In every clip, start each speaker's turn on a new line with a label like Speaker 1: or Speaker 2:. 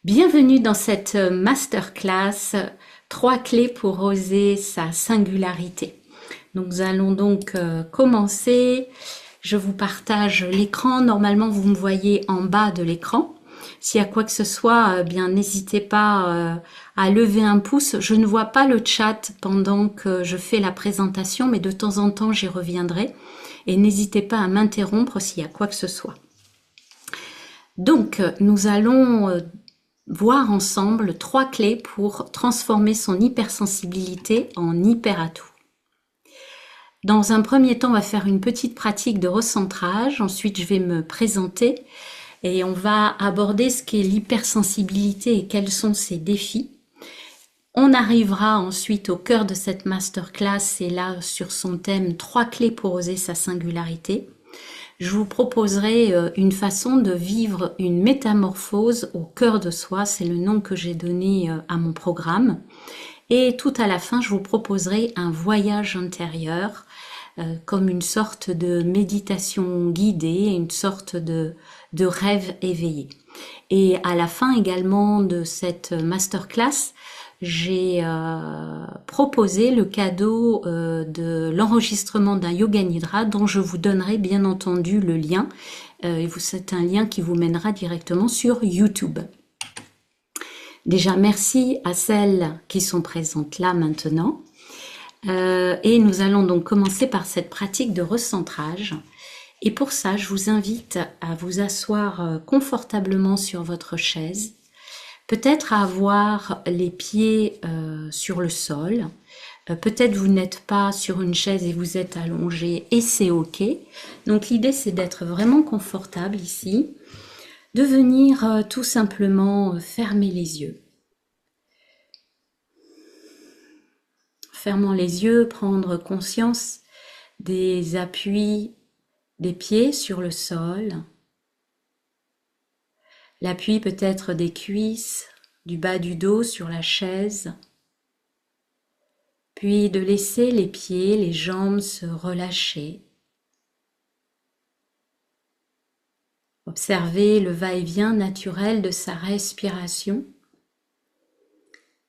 Speaker 1: Bienvenue dans cette masterclass, 3 clés pour oser sa singularité. Nous allons donc commencer. Je vous partage l'écran. Normalement, vous me voyez en bas de l'écran. S'il y a quoi que ce soit, bien n'hésitez pas à lever un pouce. Je ne vois pas le chat pendant que je fais la présentation, mais de temps en temps, j'y reviendrai. Et n'hésitez pas à m'interrompre s'il y a quoi que ce soit. Donc, nous allons voir ensemble 3 clés pour transformer son hypersensibilité en hyperatout. Dans un premier temps, on va faire une petite pratique de recentrage. Ensuite, je vais me présenter et on va aborder ce qu'est l'hypersensibilité et quels sont ses défis. On arrivera ensuite au cœur de cette masterclass et là, sur son thème 3 clés pour oser sa singularité. Je vous proposerai une façon de vivre une métamorphose au cœur de soi, c'est le nom que j'ai donné à mon programme. Et tout à la fin, je vous proposerai un voyage intérieur, comme une sorte de méditation guidée, une sorte de rêve éveillé. Et à la fin également de cette masterclass, j'ai proposé le cadeau de l'enregistrement d'un Yoga Nidra dont je vous donnerai bien entendu le lien. C'est un lien qui vous mènera directement sur YouTube. Déjà, merci à celles qui sont présentes là maintenant. Et nous allons donc commencer par cette pratique de recentrage. Et pour ça, je vous invite à vous asseoir confortablement sur votre chaise, peut-être à avoir les pieds sur le sol. Peut-être vous n'êtes pas sur une chaise et vous êtes allongé et c'est ok. Donc l'idée c'est d'être vraiment confortable ici, de venir tout simplement fermer les yeux. Fermant les yeux, prendre conscience des appuis des pieds sur le sol, l'appui peut-être des cuisses, du bas du dos sur la chaise, puis de laisser les pieds, les jambes se relâcher. Observez le va-et-vient naturel de sa respiration.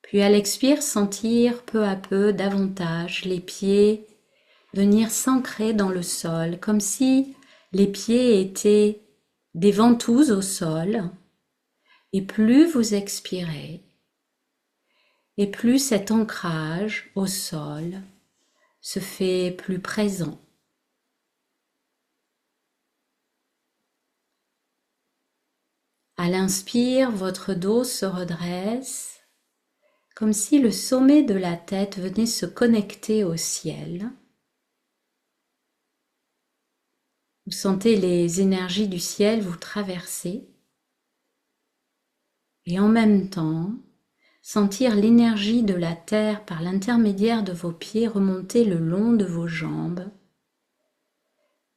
Speaker 1: Puis à l'expire, sentir peu à peu davantage les pieds venir s'ancrer dans le sol, comme si les pieds étaient des ventouses au sol. Et plus vous expirez, et plus cet ancrage au sol se fait plus présent. À l'inspire, votre dos se redresse, comme si le sommet de la tête venait se connecter au ciel. Vous sentez les énergies du ciel vous traverser et en même temps, sentir l'énergie de la terre par l'intermédiaire de vos pieds remonter le long de vos jambes.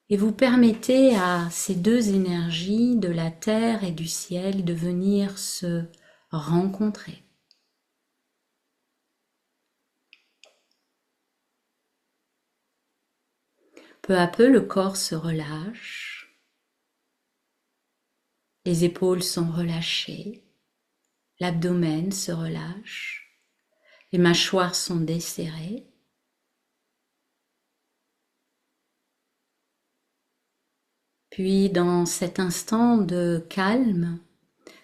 Speaker 1: Et vous permettez à ces deux énergies de la terre et du ciel de venir se rencontrer. Peu à peu, le corps se relâche, les épaules sont relâchées, l'abdomen se relâche, les mâchoires sont desserrées. Puis, dans cet instant de calme,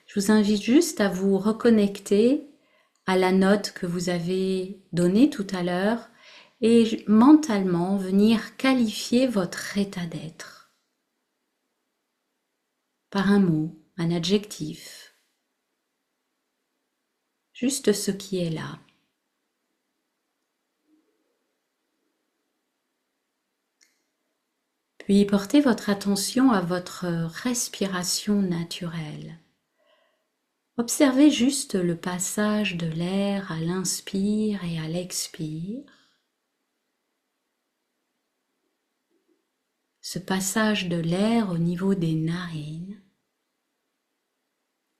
Speaker 1: je vous invite juste à vous reconnecter à la note que vous avez donnée tout à l'heure et mentalement venir qualifier votre état d'être par un mot, un adjectif, juste ce qui est là. Puis portez votre attention à votre respiration naturelle. Observez juste le passage de l'air à l'inspire et à l'expire. Ce passage de l'air au niveau des narines.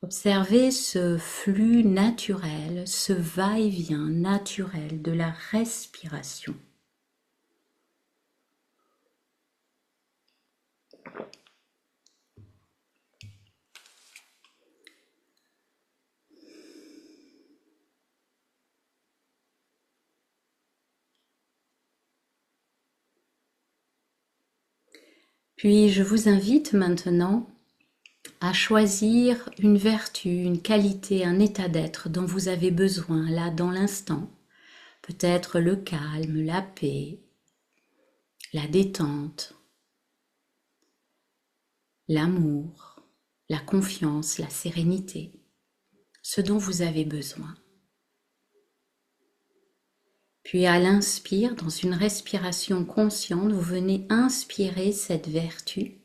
Speaker 1: Observez ce flux naturel, ce va-et-vient naturel de la respiration. Puis je vous invite maintenant à choisir une vertu, une qualité, un état d'être dont vous avez besoin là dans l'instant. Peut-être le calme, la paix, la détente, l'amour, la confiance, la sérénité, ce dont vous avez besoin. Puis à l'inspire, dans une respiration consciente, vous venez inspirer cette vertu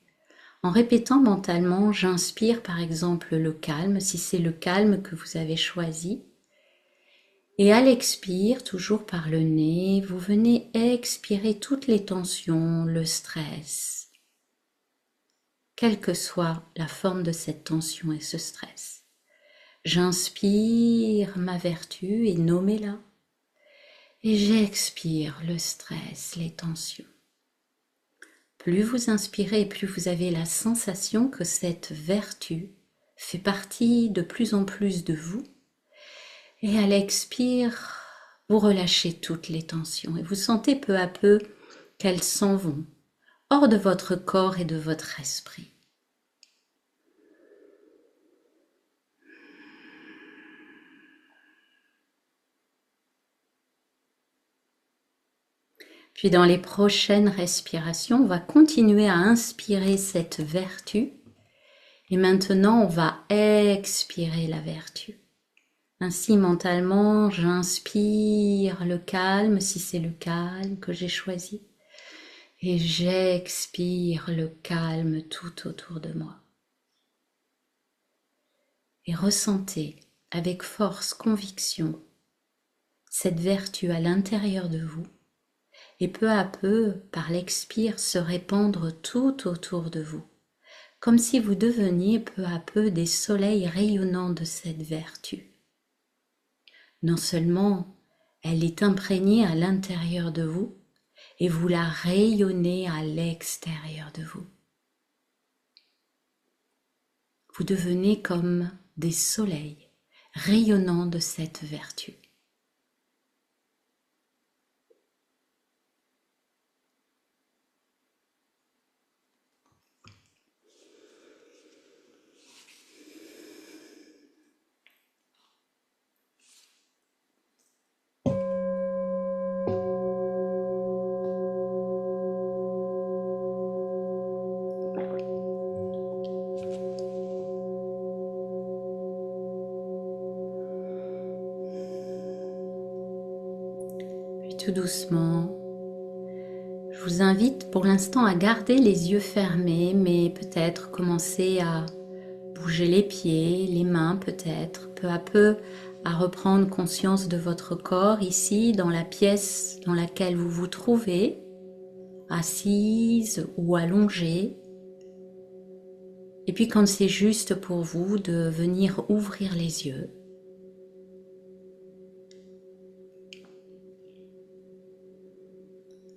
Speaker 1: en répétant mentalement, j'inspire par exemple le calme, si c'est le calme que vous avez choisi. Et à l'expire, toujours par le nez, vous venez expirer toutes les tensions, le stress, quelle que soit la forme de cette tension et ce stress. J'inspire ma vertu et nommez-la. Et j'expire le stress, les tensions. Plus vous inspirez, plus vous avez la sensation que cette vertu fait partie de plus en plus de vous. Et à l'expire, vous relâchez toutes les tensions et vous sentez peu à peu qu'elles s'en vont hors de votre corps et de votre esprit. Puis dans les prochaines respirations, on va continuer à inspirer cette vertu et maintenant on va expirer la vertu. Ainsi mentalement, j'inspire le calme si c'est le calme que j'ai choisi et j'expire le calme tout autour de moi. Et ressentez avec force, conviction cette vertu à l'intérieur de vous. Et peu à peu, par l'expire, se répandre tout autour de vous, comme si vous deveniez peu à peu des soleils rayonnants de cette vertu. Non seulement elle est imprégnée à l'intérieur de vous, et vous la rayonnez à l'extérieur de vous. Vous devenez comme des soleils rayonnants de cette vertu. Tout doucement, je vous invite pour l'instant à garder les yeux fermés, mais peut-être commencer à bouger les pieds, les mains peut-être, peu à peu à reprendre conscience de votre corps ici, dans la pièce dans laquelle vous vous trouvez, assise ou allongée. Et puis quand c'est juste pour vous, de venir ouvrir les yeux.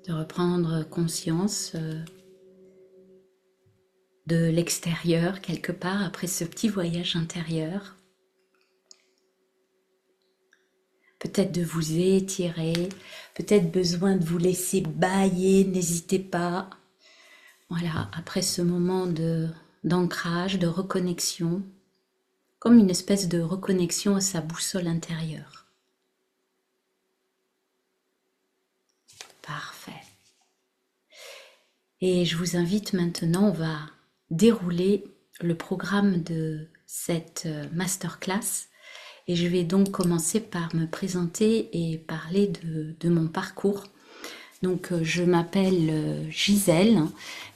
Speaker 1: De reprendre conscience de l'extérieur quelque part après ce petit voyage intérieur. Peut-être de vous étirer, peut-être besoin de vous laisser bâiller, n'hésitez pas. Voilà, après ce moment d'ancrage, de reconnexion, comme une espèce de reconnexion à sa boussole intérieure. Parfait. Et je vous invite maintenant, on va dérouler le programme de cette masterclass. Et je vais donc commencer par me présenter et parler de mon parcours. Donc je m'appelle Gisèle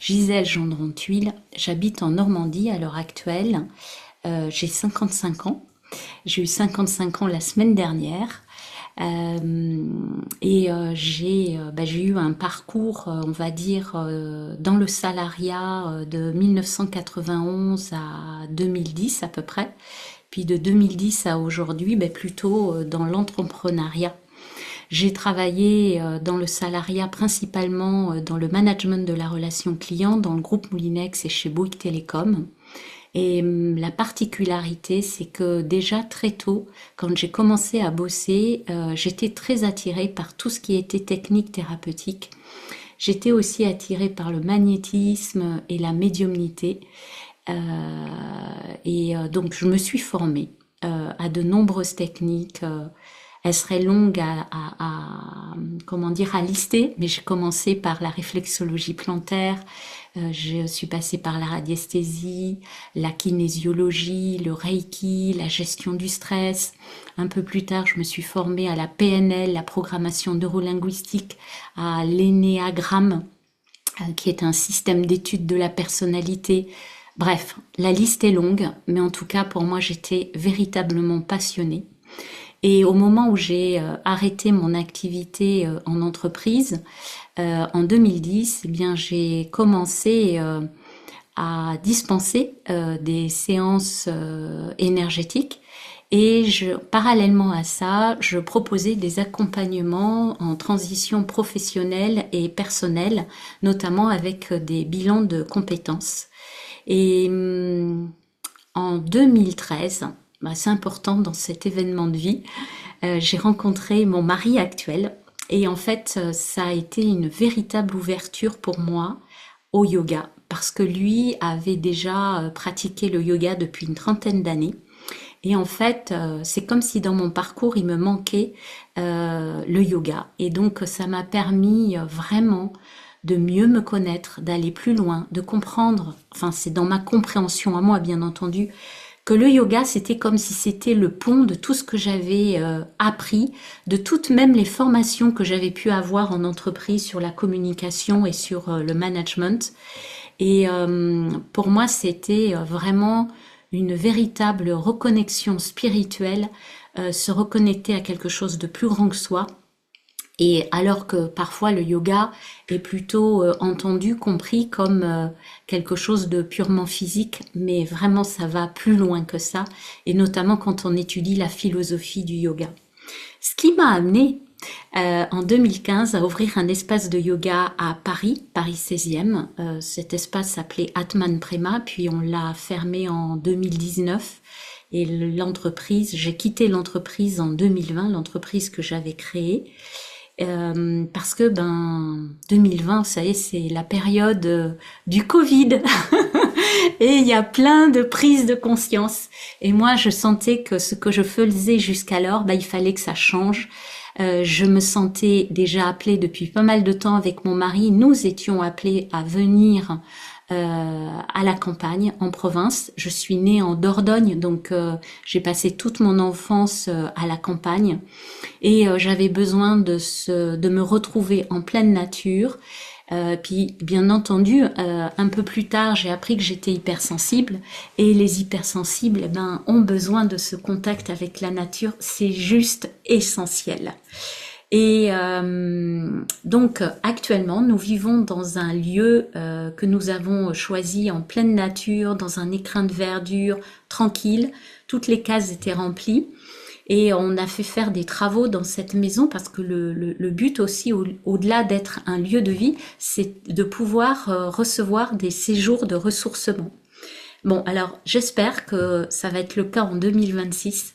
Speaker 1: Gendron-Tuile. J'habite en Normandie à l'heure actuelle. J'ai 55 ans. J'ai eu 55 ans la semaine dernière. J'ai eu un parcours, on va dire, dans le salariat de 1991 à 2010 à peu près, puis de 2010 à aujourd'hui, plutôt dans l'entrepreneuriat. J'ai travaillé dans le salariat principalement dans le management de la relation client, dans le groupe Moulinex et chez Bouygues Télécom. Et la particularité, c'est que déjà très tôt, quand j'ai commencé à bosser, j'étais très attirée par tout ce qui était technique thérapeutique. j'étais aussi attirée par le magnétisme et la médiumnité. Donc je me suis formée à de nombreuses techniques. Elles seraient longues comment dire, à lister, mais j'ai commencé par la réflexologie plantaire, je suis passée par la radiesthésie, la kinésiologie, le reiki, la gestion du stress. Un peu plus tard, je me suis formée à la PNL, la programmation neurolinguistique, à l'énéagramme, qui est un système d'étude de la personnalité. Bref, la liste est longue, mais en tout cas, pour moi, j'étais véritablement passionnée. Et au moment où j'ai arrêté mon activité en entreprise, en 2010, eh bien, j'ai commencé à dispenser des séances énergétiques. Et parallèlement à ça, je proposais des accompagnements en transition professionnelle et personnelle, notamment avec des bilans de compétences. Et en 2013, c'est important dans cet événement de vie, j'ai rencontré mon mari actuel. Et en fait, ça a été une véritable ouverture pour moi au yoga, parce que lui avait déjà pratiqué le yoga depuis une trentaine d'années. Et en fait, c'est comme si dans mon parcours, il me manquait le yoga. Et donc, ça m'a permis vraiment de mieux me connaître, d'aller plus loin, de comprendre, enfin c'est dans ma compréhension à moi bien entendu, que le yoga c'était comme si c'était le pont de tout ce que j'avais appris, de toutes même les formations que j'avais pu avoir en entreprise sur la communication et sur le management. Et pour moi c'était vraiment une véritable reconnexion spirituelle, se reconnecter à quelque chose de plus grand que soi. Et alors que parfois le yoga est plutôt entendu, compris comme quelque chose de purement physique, mais vraiment ça va plus loin que ça, et notamment quand on étudie la philosophie du yoga. Ce qui m'a amené en 2015 à ouvrir un espace de yoga à Paris, Paris 16e. Cet espace s'appelait Atman Prema, puis on l'a fermé en 2019. Et l'entreprise, j'ai quitté l'entreprise en 2020, l'entreprise que j'avais créée. Parce que 2020, vous savez, c'est la période du Covid et il y a plein de prises de conscience. Et moi, je sentais que ce que je faisais jusqu'alors, il fallait que ça change. Je me sentais déjà appelée depuis pas mal de temps avec mon mari. Nous étions appelés à venir à la campagne, en province. Je suis née en Dordogne, donc j'ai passé toute mon enfance à la campagne. Et j'avais besoin de me retrouver en pleine nature. Puis bien entendu, un peu plus tard, j'ai appris que j'étais hypersensible. Et les hypersensibles, ont besoin de ce contact avec la nature. C'est juste essentiel. Et donc actuellement, nous vivons dans un lieu que nous avons choisi en pleine nature, dans un écrin de verdure, tranquille. Toutes les cases étaient remplies. Et on a fait faire des travaux dans cette maison parce que le but aussi, au-delà d'être un lieu de vie, c'est de pouvoir recevoir des séjours de ressourcement. Bon, alors j'espère que ça va être le cas en 2026.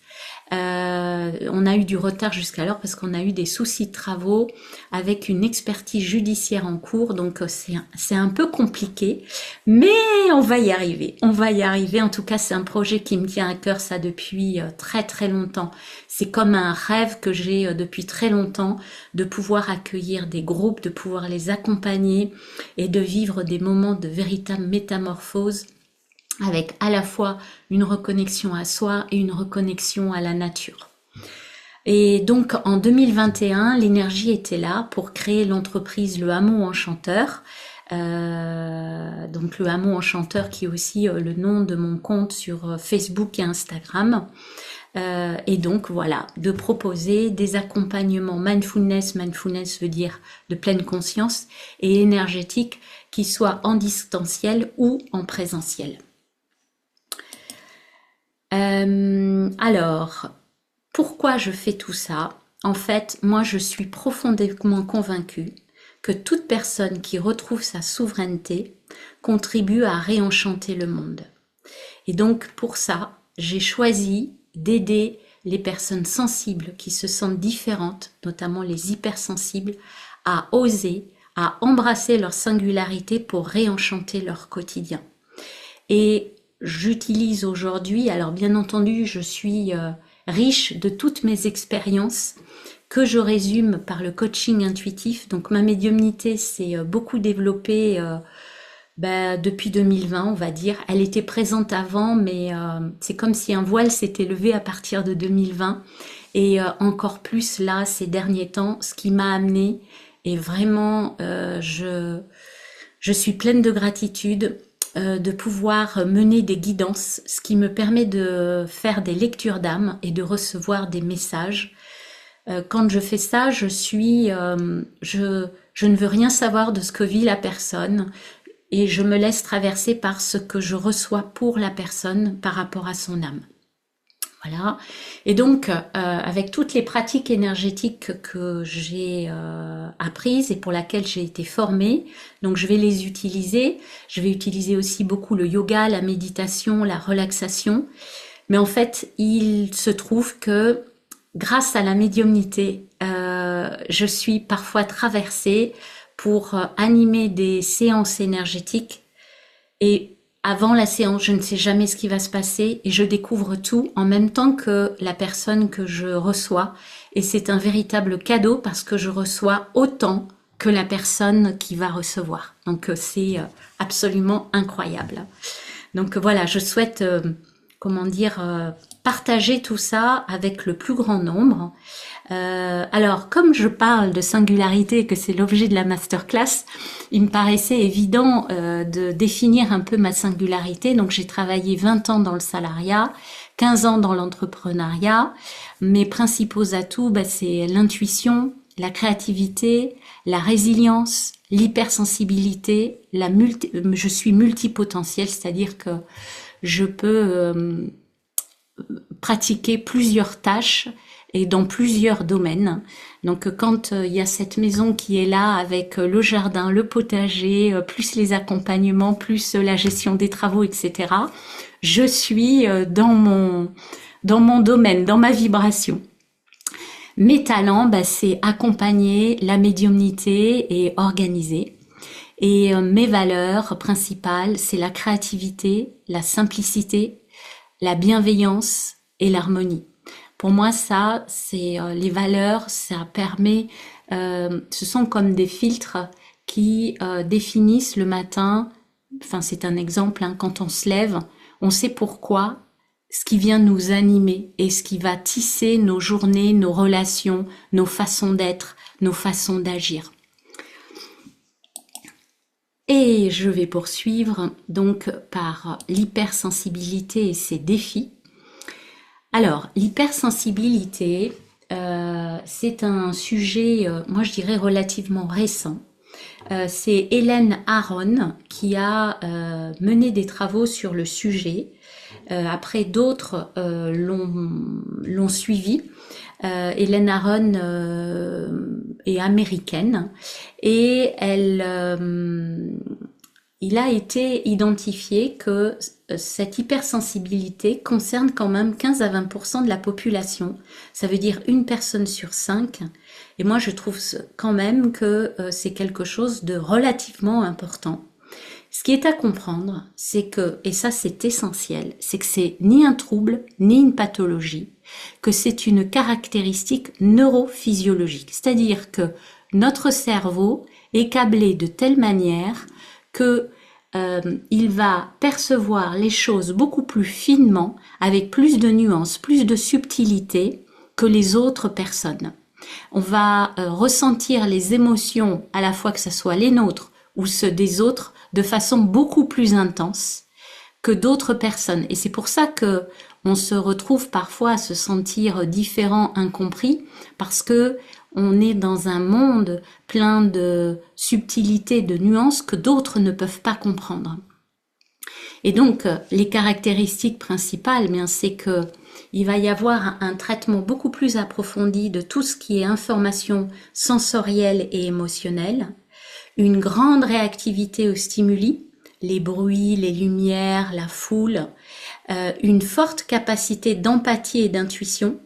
Speaker 1: On a eu du retard jusqu'alors parce qu'on a eu des soucis de travaux avec une expertise judiciaire en cours, donc c'est un peu compliqué, mais on va y arriver. On va y arriver. En tout cas, c'est un projet qui me tient à cœur, ça depuis très très longtemps. C'est comme un rêve que j'ai depuis très longtemps, de pouvoir accueillir des groupes, de pouvoir les accompagner et de vivre des moments de véritable métamorphose, avec à la fois une reconnexion à soi et une reconnexion à la nature. Et donc en 2021, l'énergie était là pour créer l'entreprise Le Hameau Enchanteur. Donc Le Hameau Enchanteur qui est aussi le nom de mon compte sur Facebook et Instagram. Et donc voilà, de proposer des accompagnements mindfulness. Mindfulness veut dire de pleine conscience, et énergétique, qui soient en distanciel ou en présentiel. Alors, pourquoi je fais tout ça? En fait, moi je suis profondément convaincue que toute personne qui retrouve sa souveraineté contribue à réenchanter le monde. Et donc pour ça, j'ai choisi d'aider les personnes sensibles qui se sentent différentes, notamment les hypersensibles, à oser, à embrasser leur singularité pour réenchanter leur quotidien. Et j'utilise aujourd'hui, alors bien entendu, je suis riche de toutes mes expériences que je résume par le coaching intuitif. Donc ma médiumnité s'est beaucoup développée depuis 2020, on va dire. Elle était présente avant, mais c'est comme si un voile s'était levé à partir de 2020. Et encore plus là, ces derniers temps, ce qui m'a amené, et vraiment, je suis pleine de gratitude de pouvoir mener des guidances, ce qui me permet de faire des lectures d'âme et de recevoir des messages. Quand je fais ça, je ne veux rien savoir de ce que vit la personne et je me laisse traverser par ce que je reçois pour la personne par rapport à son âme. Voilà. Et donc, avec toutes les pratiques énergétiques que j'ai apprises et pour lesquelles j'ai été formée, donc je vais les utiliser. Je vais utiliser aussi beaucoup le yoga, la méditation, la relaxation. Mais en fait, il se trouve que grâce à la médiumnité, je suis parfois traversée pour animer des séances énergétiques et avant la séance, je ne sais jamais ce qui va se passer et je découvre tout en même temps que la personne que je reçois. Et c'est un véritable cadeau parce que je reçois autant que la personne qui va recevoir. Donc c'est absolument incroyable. Donc voilà, je souhaite, partager tout ça avec le plus grand nombre. Alors, comme je parle de singularité, que c'est l'objet de la masterclass, il me paraissait évident de définir un peu ma singularité. Donc, j'ai travaillé 20 ans dans le salariat, 15 ans dans l'entrepreneuriat. Mes principaux atouts, c'est l'intuition, la créativité, la résilience, l'hypersensibilité, je suis multipotentielle, c'est-à-dire que je peux pratiquer plusieurs tâches et dans plusieurs domaines. Donc quand il y a cette maison qui est là avec le jardin, le potager, plus les accompagnements, plus la gestion des travaux, etc., je suis dans mon domaine, dans ma vibration. Mes talents, c'est accompagner la médiumnité et organiser. Et mes valeurs principales, c'est la créativité, la simplicité, la bienveillance et l'harmonie. Pour moi, ça, c'est les valeurs, ça permet, ce sont comme des filtres qui définissent le matin, enfin c'est un exemple, quand on se lève, on sait pourquoi, ce qui vient nous animer et ce qui va tisser nos journées, nos relations, nos façons d'être, nos façons d'agir. Et je vais poursuivre donc par l'hypersensibilité et ses défis. Alors, l'hypersensibilité, c'est un sujet, moi je dirais relativement récent. C'est Hélène Aron qui a mené des travaux sur le sujet. Après, d'autres l'ont suivi. Hélène Aron est américaine et il a été identifié que cette hypersensibilité concerne quand même 15 à 20% de la population. Ça veut dire une personne sur 5. Et moi, je trouve quand même que c'est quelque chose de relativement important. Ce qui est à comprendre, c'est que, et ça c'est essentiel, c'est que c'est ni un trouble, ni une pathologie, que c'est une caractéristique neurophysiologique. C'est-à-dire que notre cerveau est câblé de telle manière que il va percevoir les choses beaucoup plus finement, avec plus de nuances, plus de subtilité que les autres personnes. On va ressentir les émotions, à la fois que ce soit les nôtres ou ceux des autres, de façon beaucoup plus intense que d'autres personnes. Et c'est pour ça que on se retrouve parfois à se sentir différent, incompris, parce que on est dans un monde plein de subtilités, de nuances que d'autres ne peuvent pas comprendre. Et donc, les caractéristiques principales, c'est que il va y avoir un traitement beaucoup plus approfondi de tout ce qui est information sensorielle et émotionnelle, une grande réactivité aux stimuli, les bruits, les lumières, la foule, une forte capacité d'empathie et d'intuition.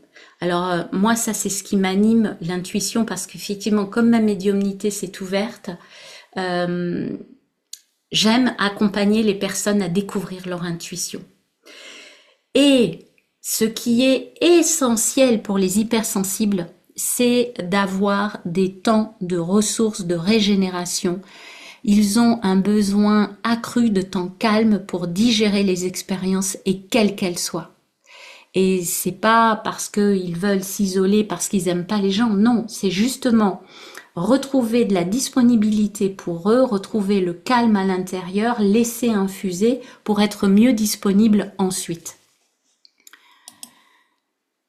Speaker 1: Alors moi, ça c'est ce qui m'anime, l'intuition, parce qu'effectivement, comme ma médiumnité s'est ouverte, euh, j'aime accompagner les personnes à découvrir leur intuition. Et ce qui est essentiel pour les hypersensibles, c'est d'avoir des temps de ressources, de régénération. Ils ont un besoin accru de temps calme pour digérer les expériences et quelles qu'elles soient. Et c'est pas parce qu'ils veulent s'isoler, parce qu'ils aiment pas les gens, non, c'est justement retrouver de la disponibilité pour eux, retrouver le calme à l'intérieur, laisser infuser pour être mieux disponible ensuite.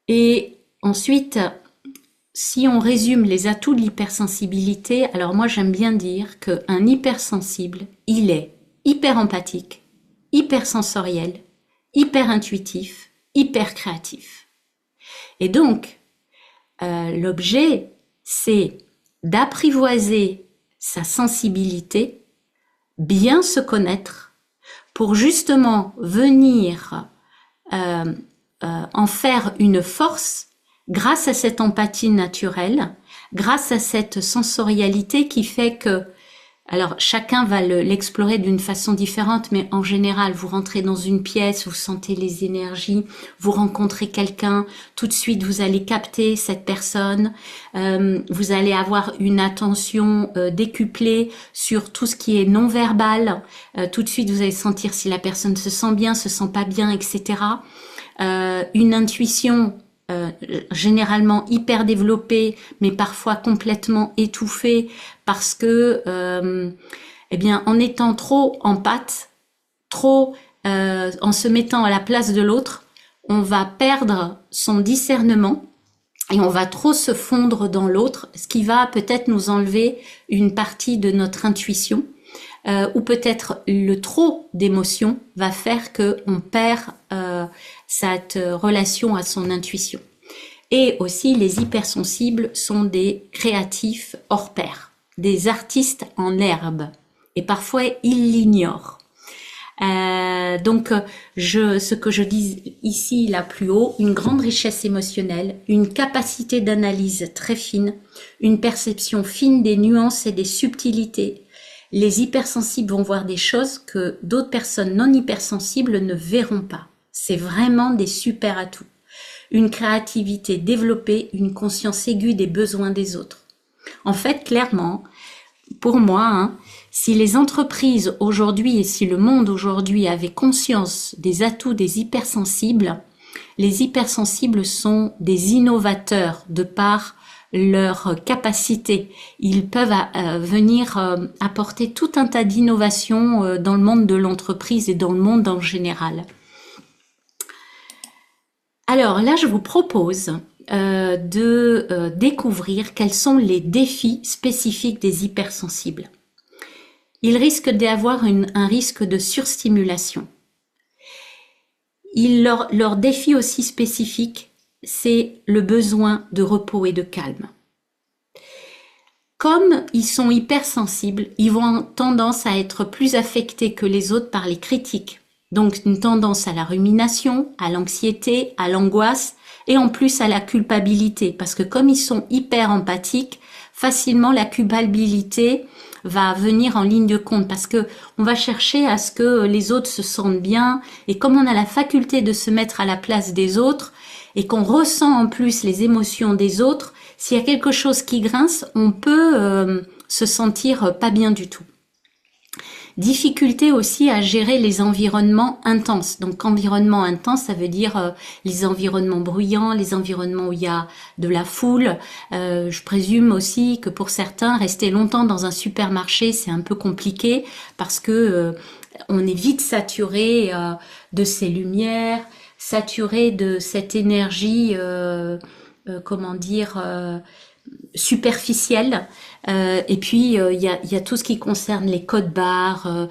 Speaker 1: Et ensuite, si on résume les atouts de l'hypersensibilité, alors moi j'aime bien dire qu'un hypersensible, il est hyper empathique, hyper sensoriel, hyper intuitif, hyper créatif. Et donc, l'objet, c'est d'apprivoiser sa sensibilité, bien se connaître, pour justement venir en faire une force grâce à cette empathie naturelle, grâce à cette sensorialité qui fait que, alors chacun va l'explorer d'une façon différente, mais en général, vous rentrez dans une pièce, vous sentez les énergies, vous rencontrez quelqu'un, tout de suite vous allez capter cette personne, vous allez avoir une attention décuplée sur tout ce qui est non verbal, tout de suite vous allez sentir si la personne se sent bien, se sent pas bien, etc. Une intuition généralement hyper développée, mais parfois complètement étouffée, parce que, eh bien, en étant trop empathe, trop en se mettant à la place de l'autre, on va perdre son discernement et on va trop se fondre dans l'autre, ce qui va peut-être nous enlever une partie de notre intuition. Ou peut-être le trop d'émotions va faire qu'on perd cette relation à son intuition. Et aussi, les hypersensibles sont des créatifs hors pair, des artistes en herbe. Et parfois, ils l'ignorent. Donc, ce que je dis ici, là plus haut, une grande richesse émotionnelle, une capacité d'analyse très fine, une perception fine des nuances et des subtilités. Les hypersensibles vont voir des choses que d'autres personnes non hypersensibles ne verront pas. C'est vraiment des super atouts. Une créativité développée, une conscience aiguë des besoins des autres. En fait, clairement, pour moi, si les entreprises aujourd'hui et si le monde aujourd'hui avait conscience des atouts des hypersensibles, les hypersensibles sont des innovateurs de par leur capacité. Ils peuvent venir apporter tout un tas d'innovations dans le monde de l'entreprise et dans le monde en général. Alors là, je vous propose de découvrir quels sont les défis spécifiques des hypersensibles. Ils risquent d'avoir un risque de surstimulation. Leur défi aussi spécifique, c'est le besoin de repos et de calme. Comme ils sont hypersensibles, ils vont avoir tendance à être plus affectés que les autres par les critiques. Donc une tendance à la rumination, à l'anxiété, à l'angoisse et en plus à la culpabilité. Parce que comme ils sont hyper empathiques, facilement la culpabilité va venir en ligne de compte parce que on va chercher à ce que les autres se sentent bien et comme on a la faculté de se mettre à la place des autres et qu'on ressent en plus les émotions des autres, s'il y a quelque chose qui grince, on peut se sentir pas bien du tout. Difficulté aussi à gérer les environnements intenses. Donc environnement intense, ça veut dire les environnements bruyants, les environnements où il y a de la foule. Je présume aussi que pour certains, rester longtemps dans un supermarché, c'est un peu compliqué parce que on est vite saturé de ces lumières, saturé de cette énergie, superficielle. Et puis il y a tout ce qui concerne les codes barres,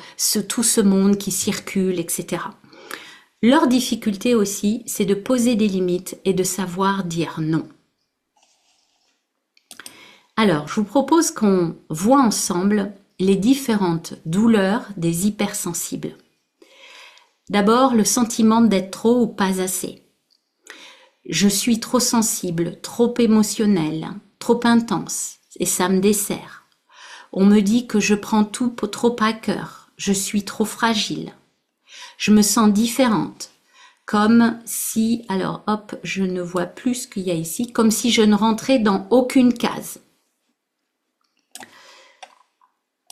Speaker 1: tout ce monde qui circule, etc. Leur difficulté aussi, c'est de poser des limites et de savoir dire non. Alors, je vous propose qu'on voit ensemble les différentes douleurs des hypersensibles. D'abord, le sentiment d'être trop ou pas assez. Je suis trop sensible, trop émotionnelle, trop intense, et ça me dessert. On me dit que je prends tout trop à cœur, je suis trop fragile. Je me sens différente, comme si, alors hop, je ne vois plus ce qu'il y a ici, comme si je ne rentrais dans aucune case.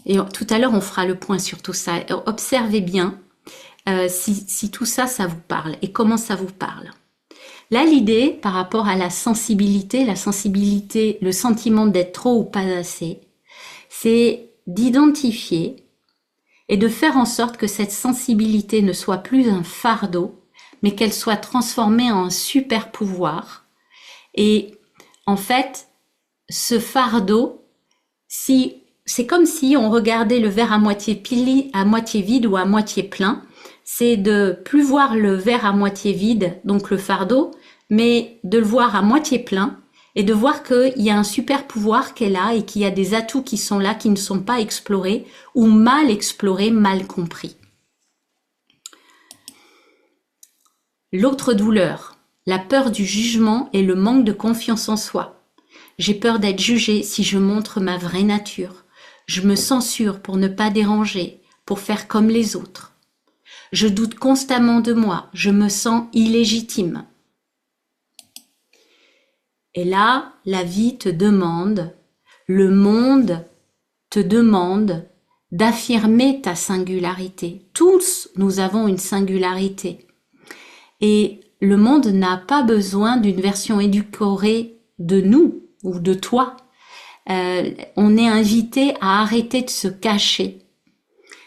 Speaker 1: Et tout à l'heure, on fera le point sur tout ça. Observez bien si tout ça, ça vous parle et comment ça vous parle. Là, l'idée par rapport à la sensibilité, le sentiment d'être trop ou pas assez, c'est d'identifier et de faire en sorte que cette sensibilité ne soit plus un fardeau, mais qu'elle soit transformée en un super pouvoir. Et en fait, ce fardeau, c'est comme si on regardait le verre à moitié vide ou à moitié plein, c'est de plus voir le verre à moitié vide, donc le fardeau, mais de le voir à moitié plein et de voir qu'il y a un super pouvoir qui est là et qu'il y a des atouts qui sont là, qui ne sont pas explorés ou mal explorés, mal compris. L'autre douleur, la peur du jugement et le manque de confiance en soi. J'ai peur d'être jugée si je montre ma vraie nature. Je me censure pour ne pas déranger, pour faire comme les autres. Je doute constamment de moi, je me sens illégitime. Et là, la vie te demande, le monde te demande d'affirmer ta singularité. Tous, nous avons une singularité. Et le monde n'a pas besoin d'une version édulcorée de nous ou de toi. On est invité à arrêter de se cacher.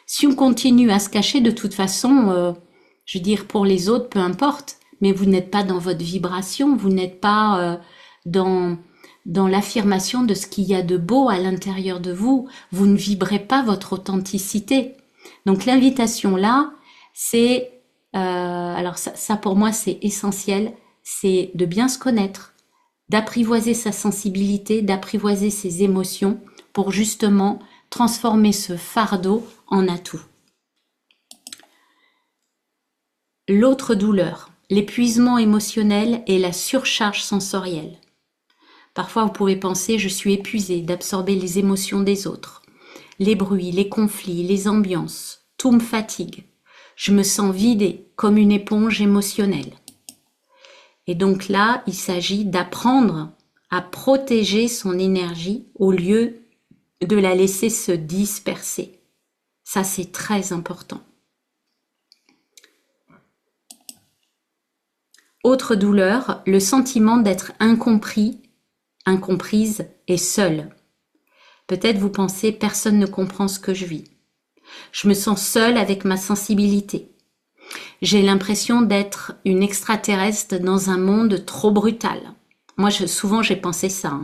Speaker 1: Si on continue à se cacher, de toute façon, je veux dire, pour les autres, peu importe, mais vous n'êtes pas dans votre vibration, vous n'êtes pas dans l'affirmation de ce qu'il y a de beau à l'intérieur de vous, vous ne vibrez pas votre authenticité. Donc l'invitation là, c'est, alors ça pour moi c'est essentiel, c'est de bien se connaître, d'apprivoiser sa sensibilité, d'apprivoiser ses émotions pour justement transformer ce fardeau en atout. L'autre douleur, l'épuisement émotionnel et la surcharge sensorielle. Parfois, vous pouvez penser, je suis épuisée d'absorber les émotions des autres. Les bruits, les conflits, les ambiances, tout me fatigue. Je me sens vidée comme une éponge émotionnelle. Et donc là, il s'agit d'apprendre à protéger son énergie au lieu de la laisser se disperser. Ça, c'est très important. Autre douleur, le sentiment d'être incompris, incomprise et seule. Peut-être vous pensez, personne ne comprend ce que je vis. Je me sens seule avec ma sensibilité. J'ai l'impression d'être une extraterrestre dans un monde trop brutal. Moi, souvent, j'ai pensé ça.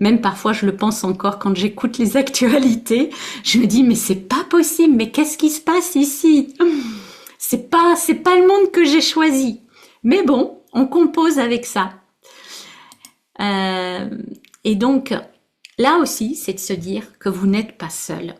Speaker 1: Même parfois, je le pense encore quand j'écoute les actualités. Je me dis, mais c'est pas possible, mais qu'est-ce qui se passe ici? C'est pas le monde que j'ai choisi. Mais bon, on compose avec ça. Et donc, là aussi, c'est de se dire que vous n'êtes pas seul.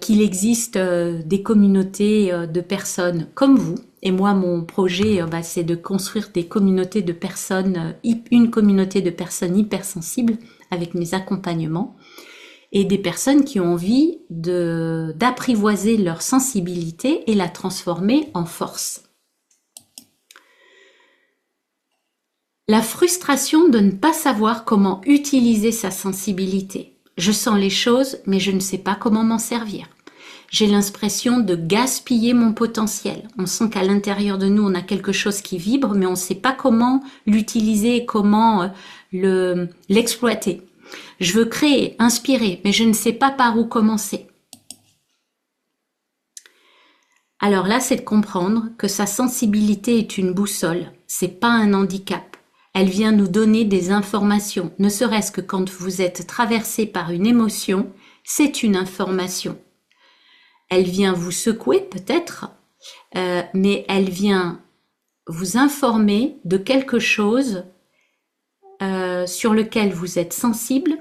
Speaker 1: Qu'il existe des communautés de personnes comme vous. Et moi, mon projet, c'est de construire des communautés de personnes, une communauté de personnes hypersensibles avec mes accompagnements et des personnes qui ont envie d'apprivoiser leur sensibilité et la transformer en force. La frustration de ne pas savoir comment utiliser sa sensibilité. Je sens les choses, mais je ne sais pas comment m'en servir. J'ai l'impression de gaspiller mon potentiel. On sent qu'à l'intérieur de nous, on a quelque chose qui vibre, mais on ne sait pas comment l'utiliser et comment l'exploiter. Je veux créer, inspirer, mais je ne sais pas par où commencer. Alors là, c'est de comprendre que sa sensibilité est une boussole, c'est pas un handicap. Elle vient nous donner des informations, ne serait-ce que quand vous êtes traversé par une émotion, c'est une information. Elle vient vous secouer peut-être, mais elle vient vous informer de quelque chose sur lequel vous êtes sensible.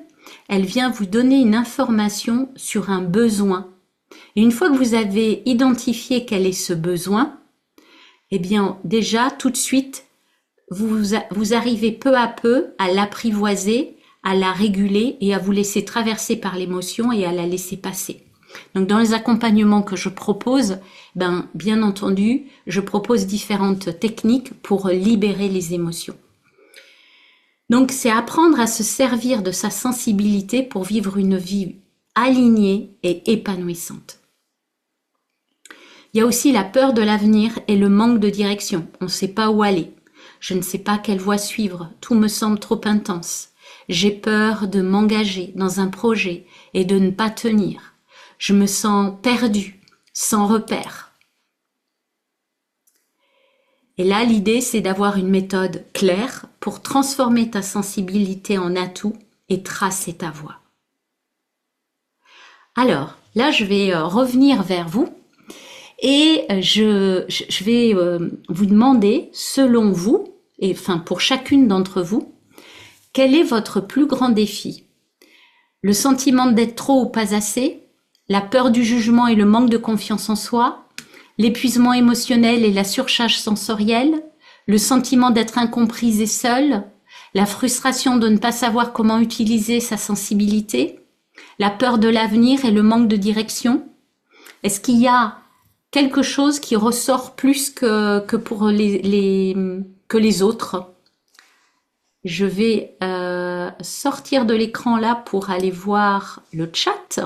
Speaker 1: Elle vient vous donner une information sur un besoin. Et une fois que vous avez identifié quel est ce besoin, eh bien déjà tout de suite, vous arrivez peu à peu à l'apprivoiser, à la réguler et à vous laisser traverser par l'émotion et à la laisser passer. Donc dans les accompagnements que je propose, bien entendu, je propose différentes techniques pour libérer les émotions. Donc c'est apprendre à se servir de sa sensibilité pour vivre une vie alignée et épanouissante. Il y a aussi la peur de l'avenir et le manque de direction. On ne sait pas où aller. Je ne sais pas quelle voie suivre. Tout me semble trop intense. J'ai peur de m'engager dans un projet et de ne pas tenir. Je me sens perdue, sans repère. Et là, l'idée, c'est d'avoir une méthode claire pour transformer ta sensibilité en atout et tracer ta voie. Alors, là, je vais revenir vers vous et je vais vous demander, selon vous, et enfin pour chacune d'entre vous, quel est votre plus grand défi? Le sentiment d'être trop ou pas assez? La peur du jugement et le manque de confiance en soi? L'épuisement émotionnel et la surcharge sensorielle? Le sentiment d'être incomprise et seule? La frustration de ne pas savoir comment utiliser sa sensibilité? La peur de l'avenir et le manque de direction? Est-ce qu'il y a quelque chose qui ressort plus que pour les autres? Je vais sortir de l'écran là pour aller voir le chat.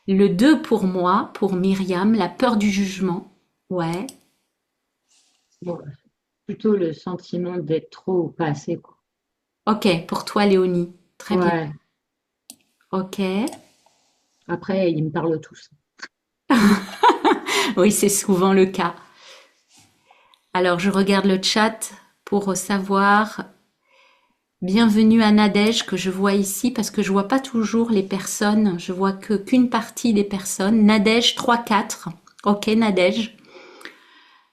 Speaker 1: Le 2 pour moi, pour Myriam, la peur du jugement. Ouais.
Speaker 2: Bon, plutôt le sentiment d'être trop ou pas assez, quoi.
Speaker 1: Ok, pour toi Léonie. Très bien.
Speaker 2: Ouais.
Speaker 1: Ok.
Speaker 2: Après, ils me parlent tous.
Speaker 1: Oui, c'est souvent le cas. Alors, je regarde le chat pour savoir. Bienvenue à Nadège que je vois ici parce que je vois pas toujours les personnes. Je vois qu'une partie des personnes. Nadège 3-4. Ok, Nadège.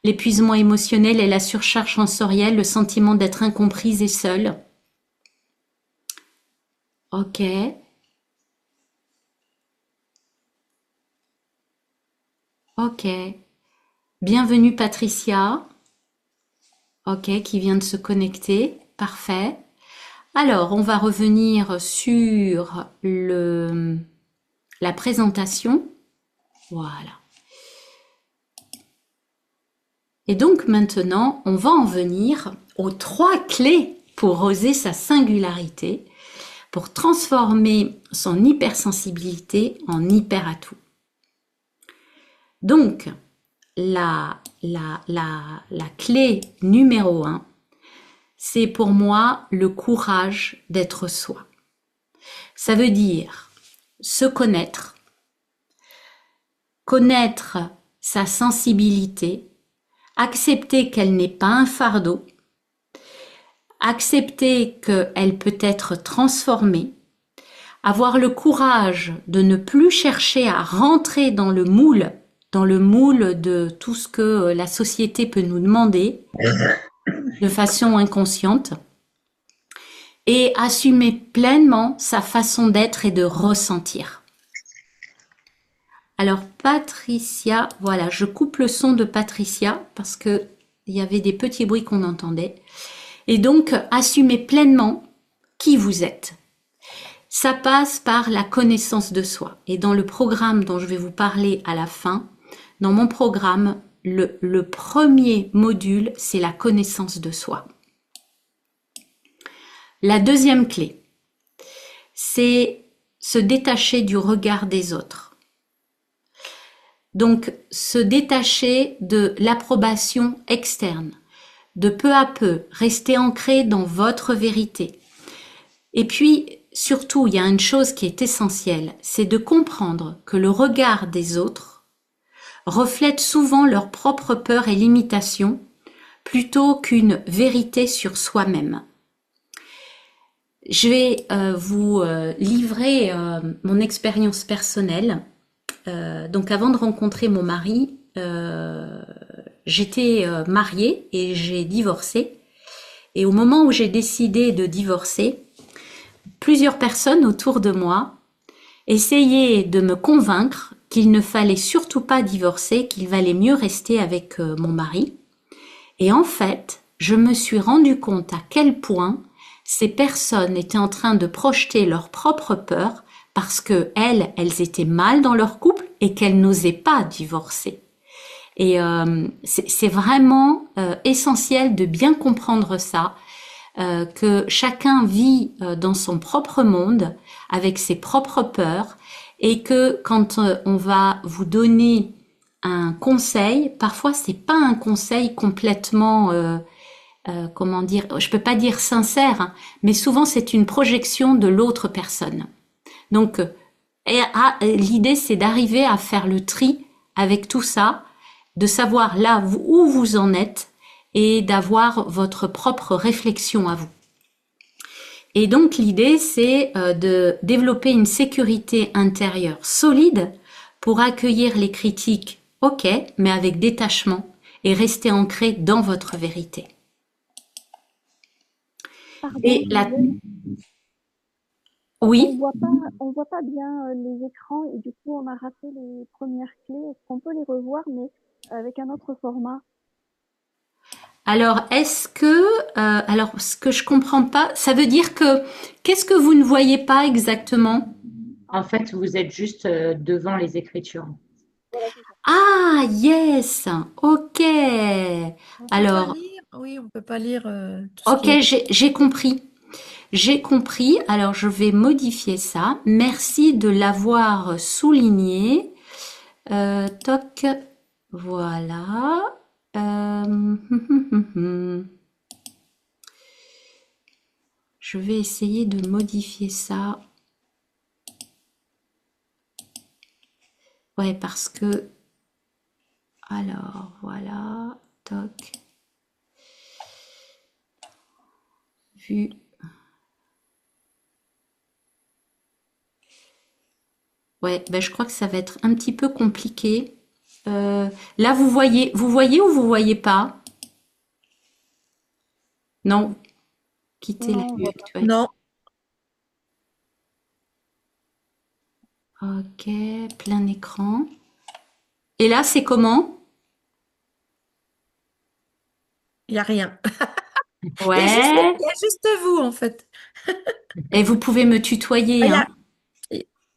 Speaker 1: L'épuisement émotionnel et la surcharge sensorielle, le sentiment d'être incomprise et seule. Ok. Ok. Bienvenue Patricia. Ok, qui vient de se connecter. Parfait. Alors, on va revenir sur la présentation. Voilà. Et donc maintenant, on va en venir aux 3 clés pour oser sa singularité, pour transformer son hypersensibilité en hyperatout. Donc, la clé numéro 1, c'est pour moi le courage d'être soi. Ça veut dire se connaître, connaître sa sensibilité, accepter qu'elle n'est pas un fardeau, accepter qu'elle peut être transformée, avoir le courage de ne plus chercher à rentrer dans le moule de tout ce que la société peut nous demander de façon inconsciente, et assumer pleinement sa façon d'être et de ressentir. Alors Patricia, voilà, je coupe le son de Patricia parce que il y avait des petits bruits qu'on entendait. Et donc, assumez pleinement qui vous êtes. Ça passe par la connaissance de soi. Et dans le programme dont je vais vous parler à la fin, dans mon programme, le premier module, c'est la connaissance de soi. La deuxième clé, c'est se détacher du regard des autres. Donc, se détacher de l'approbation externe, de peu à peu rester ancré dans votre vérité. Et puis, surtout, il y a une chose qui est essentielle, c'est de comprendre que le regard des autres reflète souvent leurs propres peurs et limitations plutôt qu'une vérité sur soi-même. Je vais vous livrer mon expérience personnelle. Donc avant de rencontrer mon mari, j'étais mariée et j'ai divorcé. Et au moment où j'ai décidé de divorcer, plusieurs personnes autour de moi essayaient de me convaincre qu'il ne fallait surtout pas divorcer, qu'il valait mieux rester avec mon mari. Et en fait, je me suis rendu compte à quel point ces personnes étaient en train de projeter leur propre peur parce que elles étaient mal dans leur couple et qu'elles n'osaient pas divorcer. Et c'est vraiment essentiel de bien comprendre ça, que chacun vit dans son propre monde avec ses propres peurs et que quand on va vous donner un conseil, parfois c'est pas un conseil complètement comment dire, je peux pas dire sincère, hein, mais souvent c'est une projection de l'autre personne. Donc l'idée c'est d'arriver à faire le tri avec tout ça, de savoir là où vous en êtes et d'avoir votre propre réflexion à vous. Et donc l'idée, c'est de développer une sécurité intérieure solide pour accueillir les critiques, ok, mais avec détachement et rester ancré dans votre vérité.
Speaker 3: Pardon,
Speaker 1: Et la...
Speaker 3: Isabelle,
Speaker 1: Oui,
Speaker 3: on voit pas bien les écrans et du coup on a raté les premières clés. Est-ce qu'on peut les revoir mais avec un autre format?
Speaker 1: alors est-ce que... alors ce que je comprends pas, ça veut dire que... Qu'est-ce que vous ne voyez pas exactement?
Speaker 2: En fait, vous êtes juste devant les écritures.
Speaker 3: Voilà, c'est ça.
Speaker 1: Ah, yes, ok.
Speaker 4: On peut pas
Speaker 1: Alors,
Speaker 4: lire, oui, on peut pas lire tout ce
Speaker 1: ok,
Speaker 4: qui est.
Speaker 1: j'ai compris. J'ai compris, alors je vais modifier ça. Merci de l'avoir souligné. Toc, voilà. Je vais essayer de modifier ça. Ouais, parce que... Alors, voilà. Toc. Vu. Ouais, ben je crois que ça va être un petit peu compliqué. Là, vous voyez ou vous voyez pas? Non, quittez la
Speaker 3: Non, on voit pas.
Speaker 1: lutte, ouais.
Speaker 4: Non,
Speaker 1: Ok, plein écran. Et là, c'est comment?
Speaker 4: il y a rien.
Speaker 1: Ouais.
Speaker 4: Il y a juste vous en fait.
Speaker 1: Et vous pouvez me
Speaker 4: Ah,
Speaker 1: tutoyer,
Speaker 4: il y
Speaker 1: hein.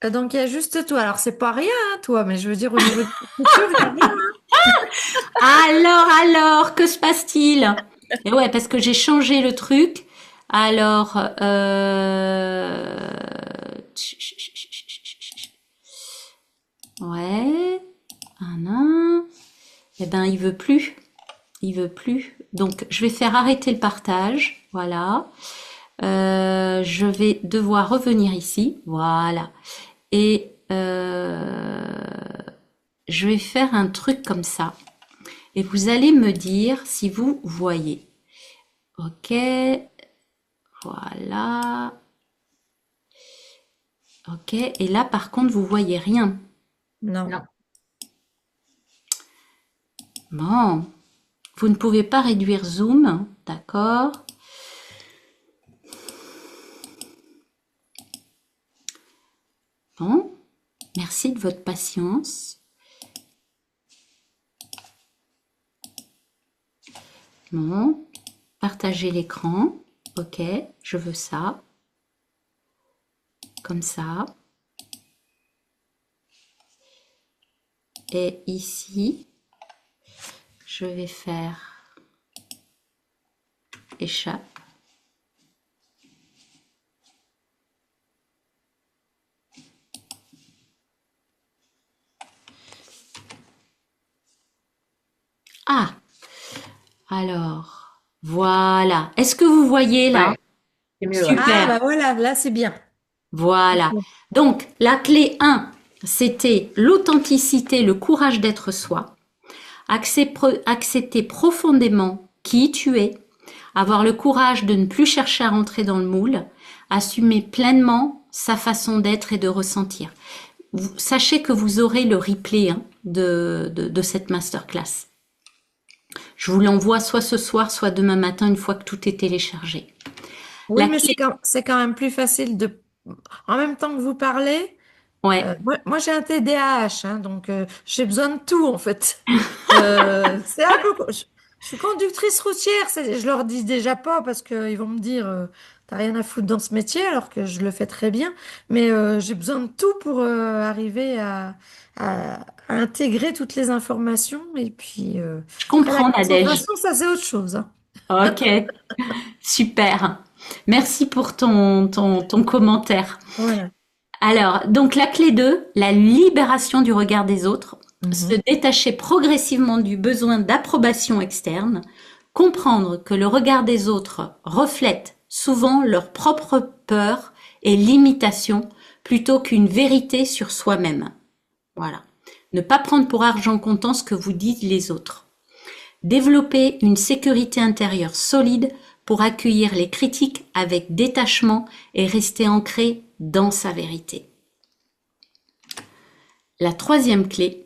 Speaker 4: a- donc il y a juste toi. Alors c'est pas rien, hein, toi, mais je veux dire au niveau de l'écriture, il y a rien.
Speaker 1: Alors, que se passe-t-il? Et ouais, parce que j'ai changé le truc. Alors, ouais, un. Eh ben, il veut plus. Il veut plus. Donc, je vais faire arrêter le partage. Voilà. Je vais devoir revenir ici. Voilà. Et je vais faire un truc comme ça. Et vous allez me dire si vous voyez. Ok. Voilà. Ok. Et là, par contre, vous voyez rien.
Speaker 4: Non.
Speaker 2: Non.
Speaker 1: Bon. Vous ne pouvez pas réduire zoom. D'accord. Bon. Merci de votre patience. Bon. Partager l'écran. Ok. Je veux ça. Comme ça. Et ici, je vais faire échappe. Ah, alors, voilà. Est-ce que vous voyez là?
Speaker 2: Ouais, c'est mieux, ouais.
Speaker 4: Ah
Speaker 1: Super.
Speaker 4: bah voilà, là c'est bien.
Speaker 1: Voilà.
Speaker 4: Ok.
Speaker 1: Donc, la clé 1, c'était l'authenticité, le courage d'être soi. Accepter profondément qui tu es. Avoir le courage de ne plus chercher à rentrer dans le moule. Assumer pleinement sa façon d'être et de ressentir. Sachez que vous aurez le replay, hein, de cette masterclass. Je vous l'envoie soit ce soir, soit demain matin, une fois que tout est téléchargé.
Speaker 4: Oui,
Speaker 1: La
Speaker 4: mais
Speaker 1: clé,
Speaker 4: c'est quand même plus facile de. En même temps que vous parlez,
Speaker 1: ouais,
Speaker 4: moi j'ai un TDAH, hein, donc j'ai besoin de tout en fait. C'est un peu. Je suis conductrice routière, je leur dis déjà pas parce qu'ils vont me dire t'as rien à foutre dans ce métier alors que je le fais très bien. Mais j'ai besoin de tout pour arriver à intégrer toutes les informations. Et puis
Speaker 1: Je
Speaker 4: après la
Speaker 1: comprends, Nadège.
Speaker 4: concentration, ça c'est autre chose, hein.
Speaker 1: Ok, super. Merci pour ton commentaire.
Speaker 4: Voilà.
Speaker 1: Alors, donc la clé 2, la libération du regard des autres, se
Speaker 4: Mhm.
Speaker 1: détacher progressivement du besoin d'approbation externe, comprendre que le regard des autres reflète souvent leur propre peur et limitation plutôt qu'une vérité sur soi-même. Voilà. Ne pas prendre pour argent comptant ce que vous disent les autres. Développer une sécurité intérieure solide pour accueillir les critiques avec détachement et rester ancré dans sa vérité. La troisième clé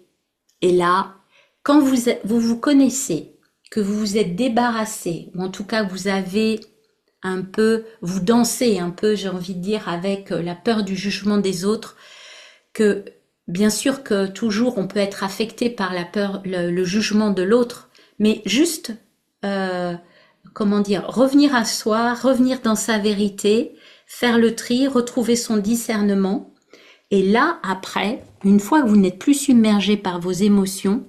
Speaker 1: est là, quand vous connaissez, que vous vous êtes débarrassé, ou en tout cas vous avez un peu, vous dansez un peu, j'ai envie de dire, avec la peur du jugement des autres, que bien sûr que toujours on peut être affecté par la peur, le jugement de l'autre, mais juste, comment dire, revenir à soi, revenir dans sa vérité, faire le tri, retrouver son discernement. Et là, après, une fois que vous n'êtes plus submergé par vos émotions,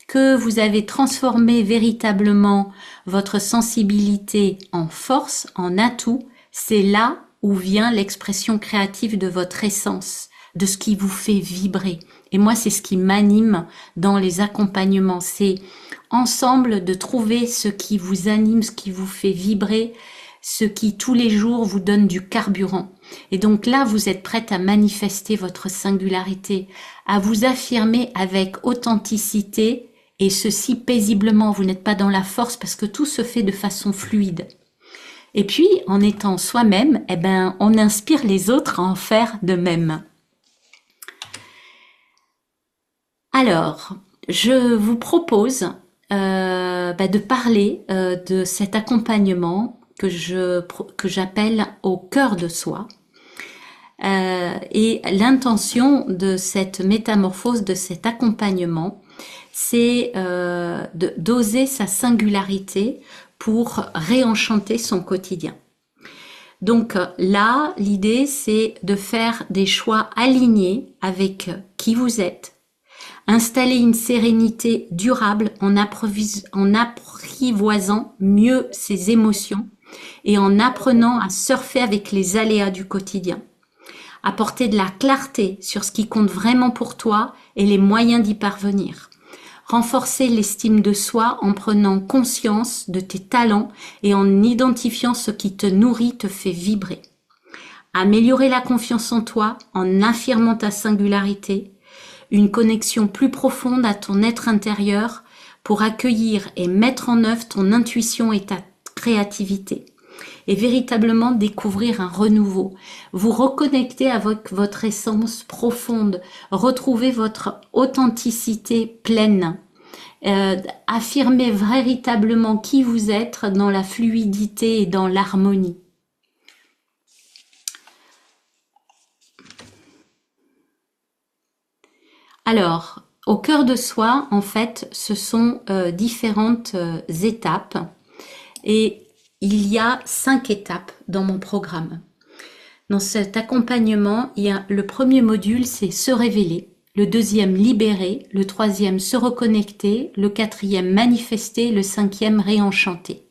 Speaker 1: que vous avez transformé véritablement votre sensibilité en force, en atout, c'est là où vient l'expression créative de votre essence, de ce qui vous fait vibrer. Et moi, c'est ce qui m'anime dans les accompagnements. C'est ensemble de trouver ce qui vous anime, ce qui vous fait vibrer, ce qui tous les jours vous donne du carburant. Et donc là, vous êtes prête à manifester votre singularité, à vous affirmer avec authenticité et ceci paisiblement. Vous n'êtes pas dans la force parce que tout se fait de façon fluide. Et puis, en étant soi-même, eh ben, on inspire les autres à en faire de même. Alors, je vous propose de parler de cet accompagnement que j'appelle au cœur de soi. Et l'intention de cette métamorphose, de cet accompagnement, c'est d'oser sa singularité pour réenchanter son quotidien. Donc là, l'idée, c'est de faire des choix alignés avec qui vous êtes, installer une sérénité durable en apprivoisant mieux ses émotions et en apprenant à surfer avec les aléas du quotidien. Apporter de la clarté sur ce qui compte vraiment pour toi et les moyens d'y parvenir. Renforcer l'estime de soi en prenant conscience de tes talents et en identifiant ce qui te nourrit, te fait vibrer. Améliorer la confiance en toi en affirmant ta singularité, une connexion plus profonde à ton être intérieur pour accueillir et mettre en œuvre ton intuition et ta créativité. Et véritablement découvrir un renouveau, vous reconnecter avec votre essence profonde, retrouver votre authenticité pleine, affirmer véritablement qui vous êtes dans la fluidité et dans l'harmonie. Alors, au cœur de soi, en fait, ce sont différentes étapes et il y a 5 étapes dans mon programme. Dans cet accompagnement, il y a le premier module, c'est se révéler. Le deuxième, libérer. Le troisième, se reconnecter. Le quatrième, manifester. Le cinquième, réenchanter.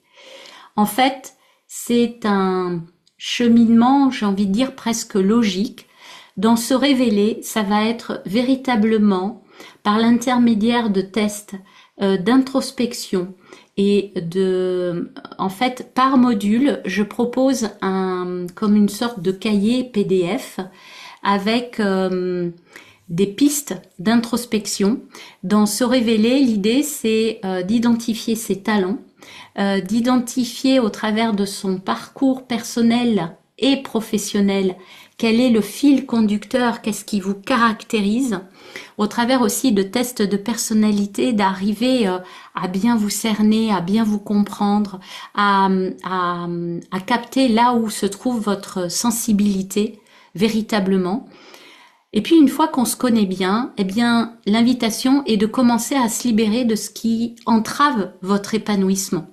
Speaker 1: En fait, c'est un cheminement, j'ai envie de dire presque logique. Dans se révéler, ça va être véritablement par l'intermédiaire de tests d'introspection et en fait, par module, je propose comme une sorte de cahier PDF avec des pistes d'introspection. Dans se révéler, l'idée, c'est d'identifier ses talents, d'identifier au travers de son parcours personnel et professionnel quel est le fil conducteur, qu'est-ce qui vous caractérise, au travers aussi de tests de personnalité, d'arriver à bien vous cerner, à bien vous comprendre, à capter là où se trouve votre sensibilité véritablement. Et puis une fois qu'on se connaît bien, eh bien l'invitation est de commencer à se libérer de ce qui entrave votre épanouissement.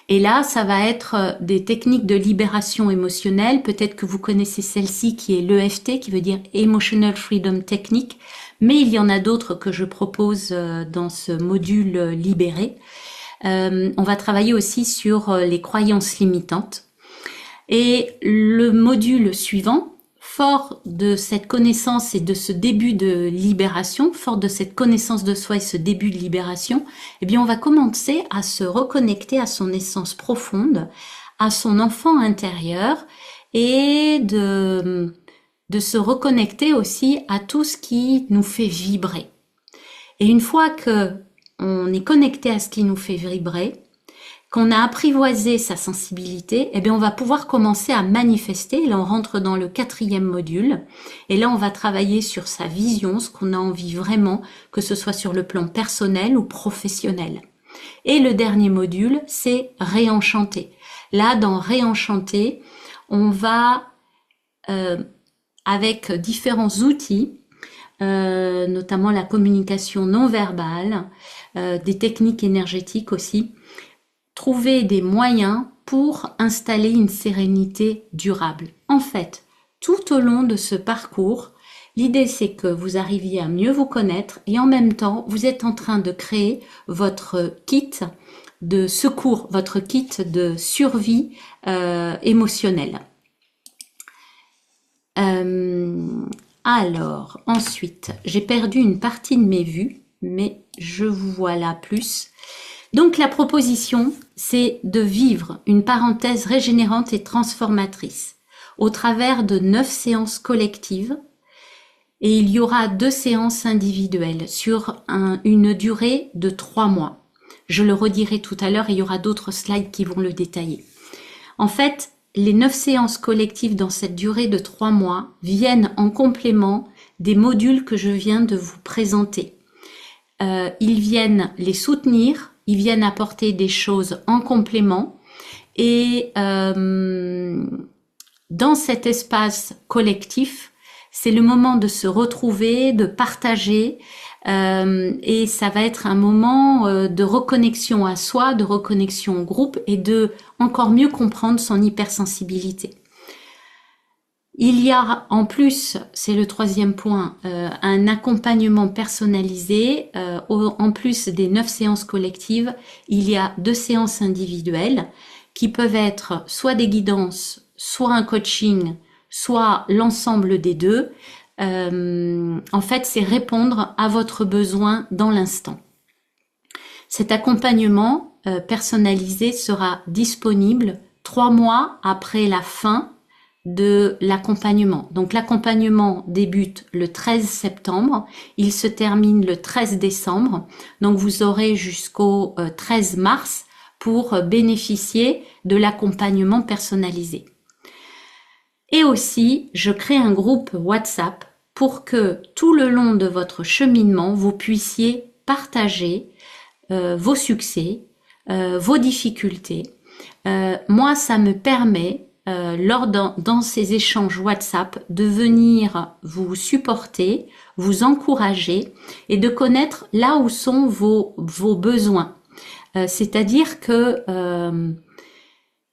Speaker 1: Et là, ça va être des techniques de libération émotionnelle. Peut-être que vous connaissez celle-ci qui est l'EFT, qui veut dire Emotional Freedom Technique, mais il y en a d'autres que je propose dans ce module libéré. On va travailler aussi sur les croyances limitantes. Et le module suivant, fort de cette connaissance et de ce début de libération, fort de cette connaissance de soi et ce début de libération, eh bien, on va commencer à se reconnecter à son essence profonde, à son enfant intérieur et de se reconnecter aussi à tout ce qui nous fait vibrer. Et une fois que on est connecté à ce qui nous fait vibrer, qu'on a apprivoisé sa sensibilité, eh bien on va pouvoir commencer à manifester. Et là, on rentre dans le 4e module. Et là, on va travailler sur sa vision, ce qu'on a envie vraiment, que ce soit sur le plan personnel ou professionnel. Et le dernier module, c'est réenchanter. Là, dans réenchanter, on va, avec différents outils, notamment la communication non verbale, des techniques énergétiques aussi, trouver des moyens pour installer une sérénité durable. En fait, tout au long de ce parcours, l'idée c'est que vous arriviez à mieux vous connaître et en même temps, vous êtes en train de créer votre kit de secours, votre kit de survie émotionnelle. Alors, ensuite, j'ai perdu une partie de mes vues, mais je vous vois là plus. Donc la proposition, c'est de vivre une parenthèse régénérante et transformatrice au travers de 9 séances collectives et il y aura 2 séances individuelles sur une durée de 3 mois. Je le redirai tout à l'heure et il y aura d'autres slides qui vont le détailler. En fait, les 9 séances collectives dans cette durée de 3 mois viennent en complément des modules que je viens de vous présenter. Ils viennent les soutenir, ils viennent apporter des choses en complément et dans cet espace collectif, c'est le moment de se retrouver, de partager et ça va être un moment de reconnexion à soi, de reconnexion au groupe et de encore mieux comprendre son hypersensibilité. Il y a en plus, c'est le 3e point, un accompagnement personnalisé. En plus des 9 séances collectives, il y a 2 séances individuelles qui peuvent être soit des guidances, soit un coaching, soit l'ensemble des deux. En fait, c'est répondre à votre besoin dans l'instant. Cet accompagnement personnalisé sera disponible 3 mois après la fin de l'accompagnement. Donc l'accompagnement débute le 13 septembre, il se termine le 13 décembre, donc vous aurez jusqu'au 13 mars pour bénéficier de l'accompagnement personnalisé. Et aussi, je crée un groupe WhatsApp pour que tout le long de votre cheminement, vous puissiez partager vos succès, vos difficultés. Moi, ça me permet dans ces échanges WhatsApp de venir vous supporter, vous encourager et de connaître là où sont vos besoins. C'est-à-dire que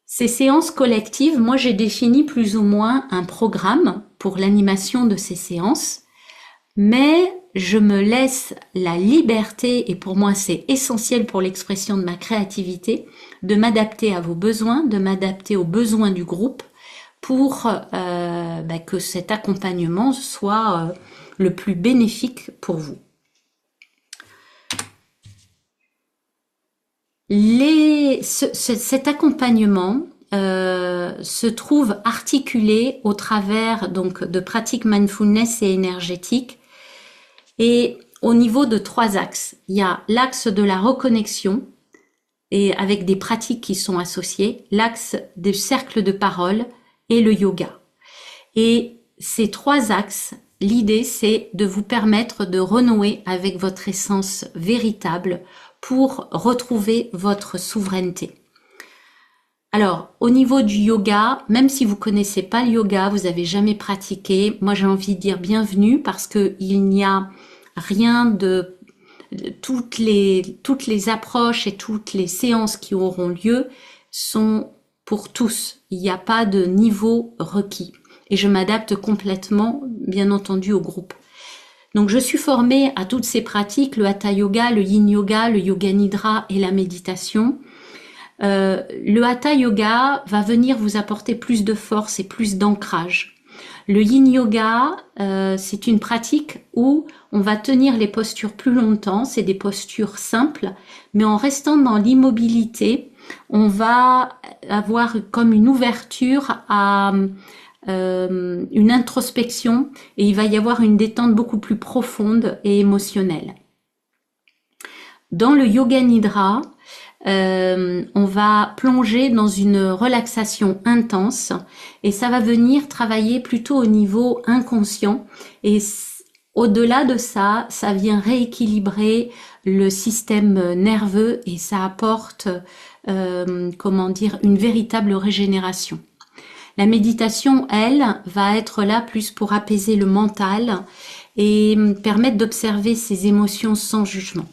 Speaker 1: ces séances collectives, moi j'ai défini plus ou moins un programme pour l'animation de ces séances, mais je me laisse la liberté, et pour moi c'est essentiel pour l'expression de ma créativité, de m'adapter à vos besoins, de m'adapter aux besoins du groupe pour que cet accompagnement soit le plus bénéfique pour vous. Cet accompagnement se trouve articulé au travers donc de pratiques mindfulness et énergétiques et au niveau de 3 axes. Il y a l'axe de la reconnexion et avec des pratiques qui sont associées, l'axe des cercles de parole et le yoga. Et ces 3 axes, l'idée c'est de vous permettre de renouer avec votre essence véritable pour retrouver votre souveraineté. Alors, au niveau du yoga, même si vous connaissez pas le yoga, vous avez jamais pratiqué, moi j'ai envie de dire bienvenue parce que il n'y a rien de toutes les approches et toutes les séances qui auront lieu sont pour tous. Il n'y a pas de niveau requis. Et je m'adapte complètement, bien entendu, au groupe. Donc, je suis formée à toutes ces pratiques, le Hatha Yoga, le Yin Yoga, le Yoga Nidra et la méditation. Le Hatha Yoga va venir vous apporter plus de force et plus d'ancrage. Le Yin Yoga, c'est une pratique où on va tenir les postures plus longtemps, c'est des postures simples, mais en restant dans l'immobilité, on va avoir comme une ouverture à une introspection et il va y avoir une détente beaucoup plus profonde et émotionnelle. Dans le Yoga Nidra, on va plonger dans une relaxation intense et ça va venir travailler plutôt au niveau inconscient et au-delà de ça, ça vient rééquilibrer le système nerveux et ça apporte, comment dire, une véritable régénération. La méditation, elle, va être là plus pour apaiser le mental et permettre d'observer ses émotions sans jugement.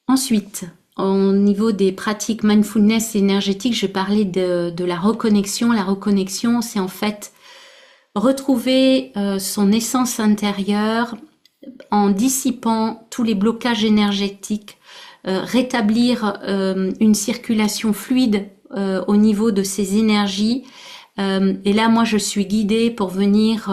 Speaker 1: Ensuite, au niveau des pratiques mindfulness énergétiques, je parlais de la reconnexion. La reconnexion, c'est en fait retrouver son essence intérieure en dissipant tous les blocages énergétiques, rétablir une circulation fluide au niveau de ses énergies. Et là, moi, je suis guidée pour venir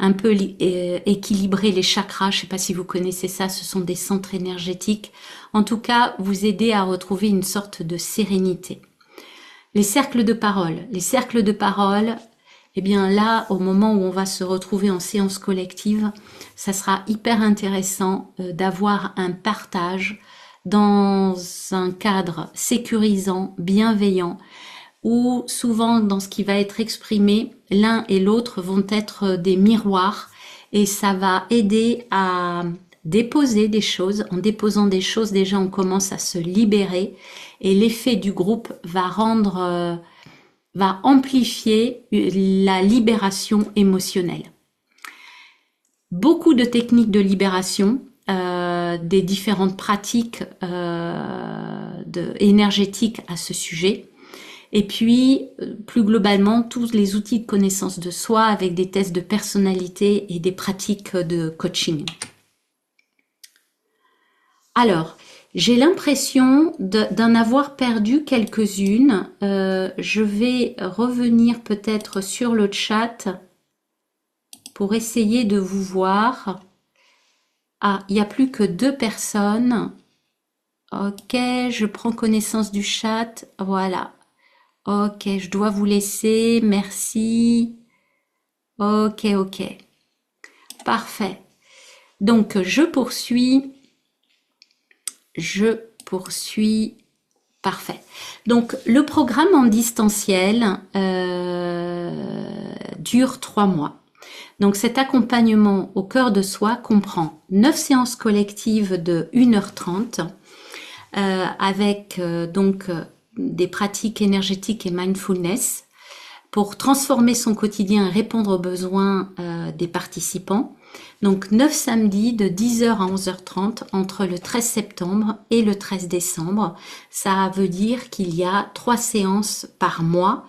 Speaker 1: un peu équilibrer les chakras. Je ne sais pas si vous connaissez ça, ce sont des centres énergétiques. En tout cas, vous aider à retrouver une sorte de sérénité. Les cercles de parole. Les cercles de parole, eh bien là, au moment où on va se retrouver en séance collective, ça sera hyper intéressant d'avoir un partage dans un cadre sécurisant, bienveillant, où souvent dans ce qui va être exprimé, l'un et l'autre vont être des miroirs et ça va aider à déposer des choses. En déposant des choses, déjà on commence à se libérer et l'effet du groupe va amplifier la libération émotionnelle. Beaucoup de techniques de libération, des différentes pratiques énergétiques à ce sujet. Et puis, plus globalement, tous les outils de connaissance de soi avec des tests de personnalité et des pratiques de coaching. Alors, j'ai l'impression d'en avoir perdu quelques-unes. Je vais revenir peut-être sur le chat pour essayer de vous voir. Ah, il n'y a plus que 2 personnes. Ok, je prends connaissance du chat. Voilà. Ok, je dois vous laisser. Merci. Ok. Parfait. Donc, je poursuis. Parfait. Donc, le programme en distanciel dure 3 mois. Donc, cet accompagnement au cœur de soi comprend 9 séances collectives de 1h30 avec des pratiques énergétiques et mindfulness pour transformer son quotidien et répondre aux besoins des participants. Donc 9 samedis de 10h à 11h30 entre le 13 septembre et le 13 décembre. Ça veut dire qu'il y a 3 séances par mois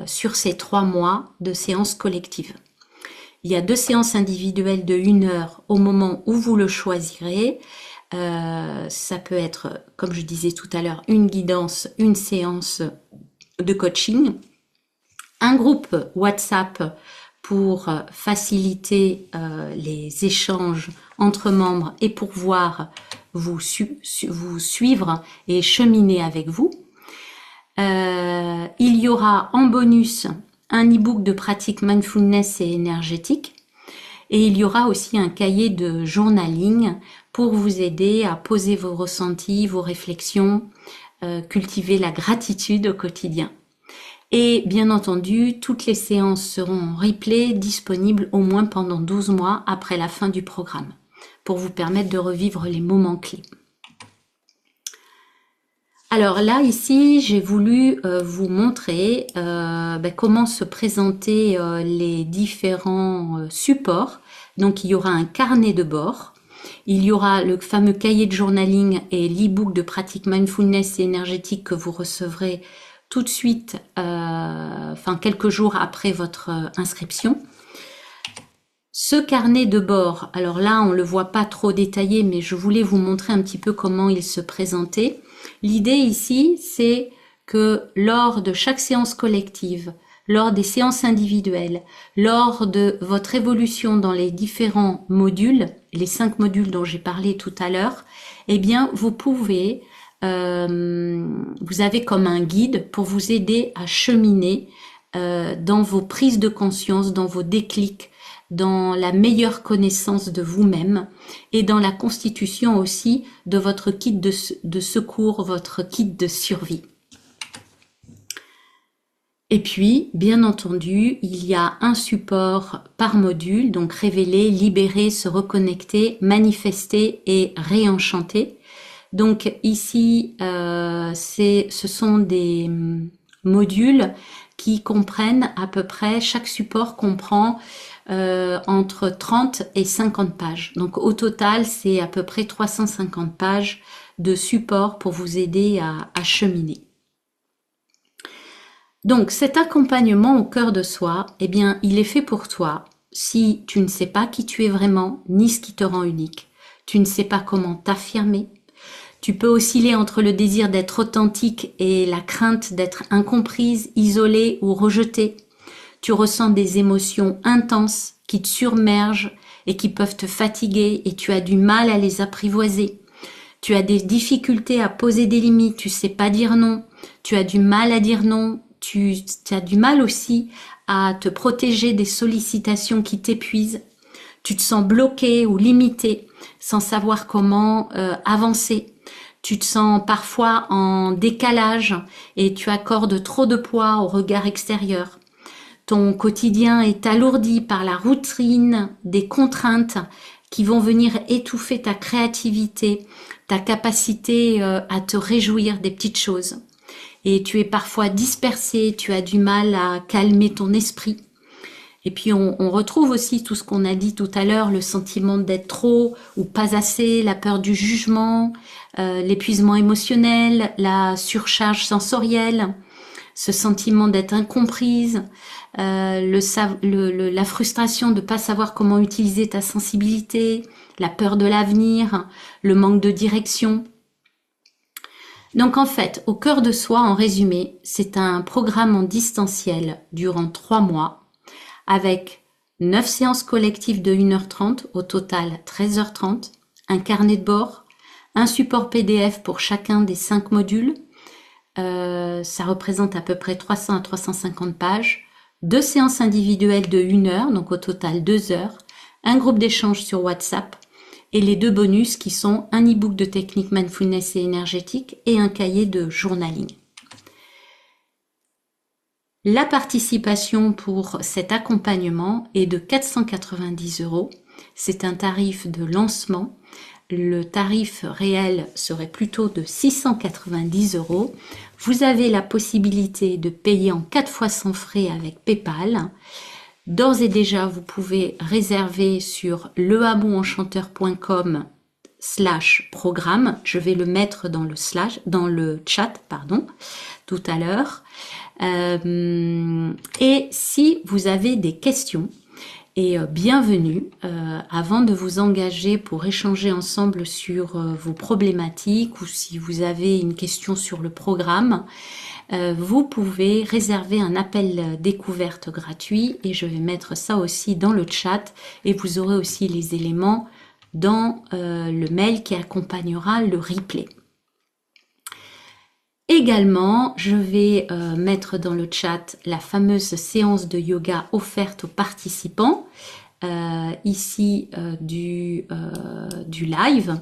Speaker 1: sur ces 3 mois de séances collectives. Il y a 2 séances individuelles de 1 heure au moment où vous le choisirez. Ça peut être, comme je disais tout à l'heure, une guidance, une séance de coaching, un groupe WhatsApp pour faciliter les échanges entre membres et pour pouvoir vous suivre et cheminer avec vous. Il y aura en bonus un e-book de pratique mindfulness et énergétique et il y aura aussi un cahier de journaling pour vous aider à poser vos ressentis, vos réflexions, cultiver la gratitude au quotidien. Et bien entendu, toutes les séances seront en replay, disponibles au moins pendant 12 mois après la fin du programme, pour vous permettre de revivre les moments clés. Alors là, ici, j'ai voulu vous montrer comment se présenter les différents supports. Donc, il y aura un carnet de bord, il y aura le fameux cahier de journaling et l'e-book de pratique mindfulness et énergétique que vous recevrez tout de suite, quelques jours après votre inscription. Ce carnet de bord, alors là, on le voit pas trop détaillé, mais je voulais vous montrer un petit peu comment il se présentait. L'idée ici, c'est que lors de chaque séance collective, lors des séances individuelles, lors de votre évolution dans les différents modules, les 5 modules dont j'ai parlé tout à l'heure, eh bien, vous pouvez, vous avez comme un guide pour vous aider à cheminer dans vos prises de conscience, dans vos déclics, dans la meilleure connaissance de vous-même et dans la constitution aussi de votre kit de secours, votre kit de survie. Et puis, bien entendu, il y a un support par module, donc révéler, libérer, se reconnecter, manifester et réenchanter. Donc ici, ce sont des modules qui comprennent à peu près, chaque support comprend entre 30 et 50 pages. Donc au total, c'est à peu près 350 pages de support pour vous aider à cheminer. Donc cet accompagnement au cœur de soi, eh bien, il est fait pour toi si tu ne sais pas qui tu es vraiment, ni ce qui te rend unique. Tu ne sais pas comment t'affirmer. Tu peux osciller entre le désir d'être authentique et la crainte d'être incomprise, isolée ou rejetée. Tu ressens des émotions intenses qui te submergent et qui peuvent te fatiguer et tu as du mal à les apprivoiser. Tu as des difficultés à poser des limites, tu sais pas dire non, tu as du mal à dire non, tu as du mal aussi à te protéger des sollicitations qui t'épuisent. Tu te sens bloqué ou limité sans savoir comment avancer. Tu te sens parfois en décalage et tu accordes trop de poids au regard extérieur. Ton quotidien est alourdi par la routine, des contraintes qui vont venir étouffer ta créativité, ta capacité à te réjouir des petites choses. Et tu es parfois dispersé, tu as du mal à calmer ton esprit. Et puis on retrouve aussi tout ce qu'on a dit tout à l'heure, le sentiment d'être trop ou pas assez, la peur du jugement, l'épuisement émotionnel, la surcharge sensorielle, ce sentiment d'être incomprise, la frustration de ne pas savoir comment utiliser ta sensibilité, la peur de l'avenir, le manque de direction. Donc en fait, au cœur de soi, en résumé, c'est un programme en distanciel durant 3 mois avec 9 séances collectives de 1h30, au total 13h30, un carnet de bord, un support PDF pour chacun des 5 modules, ça représente à peu près 300 à 350 pages, 2 séances individuelles de 1 heure, donc au total 2 heures, un groupe d'échange sur WhatsApp et les 2 bonus qui sont un e-book de technique mindfulness et énergétique et un cahier de journaling. La participation pour cet accompagnement est de 490 €. C'est un tarif de lancement. Le tarif réel serait plutôt de 690 €. Vous avez la possibilité de payer en 4 fois sans frais avec PayPal. D'ores et déjà, vous pouvez réserver sur lehamouenchanteur.com/programme. Je vais le mettre dans le chat, tout à l'heure. Et si vous avez des questions, et bienvenue, avant de vous engager pour échanger ensemble sur vos problématiques ou si vous avez une question sur le programme, vous pouvez réserver un appel découverte gratuit et je vais mettre ça aussi dans le chat et vous aurez aussi les éléments dans le mail qui accompagnera le replay. Également, je vais mettre dans le chat la fameuse séance de yoga offerte aux participants ici du live.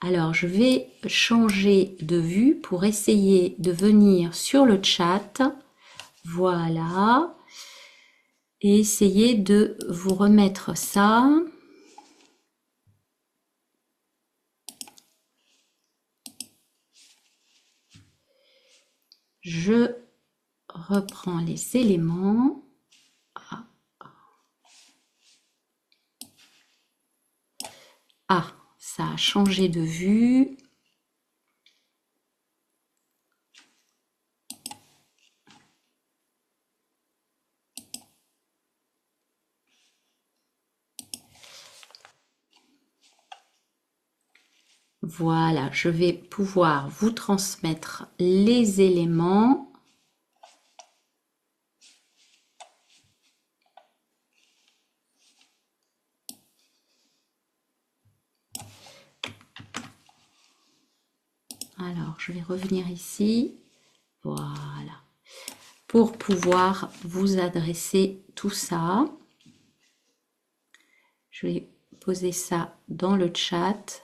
Speaker 1: Alors, je vais changer de vue pour essayer de venir sur le chat. Voilà. Et essayer de vous remettre ça. je reprends les éléments. Ah, ça a changé de vue. Voilà, je vais pouvoir vous transmettre les éléments. Alors, je vais revenir ici. Voilà. Pour pouvoir vous adresser tout ça. Je vais poser ça dans le chat.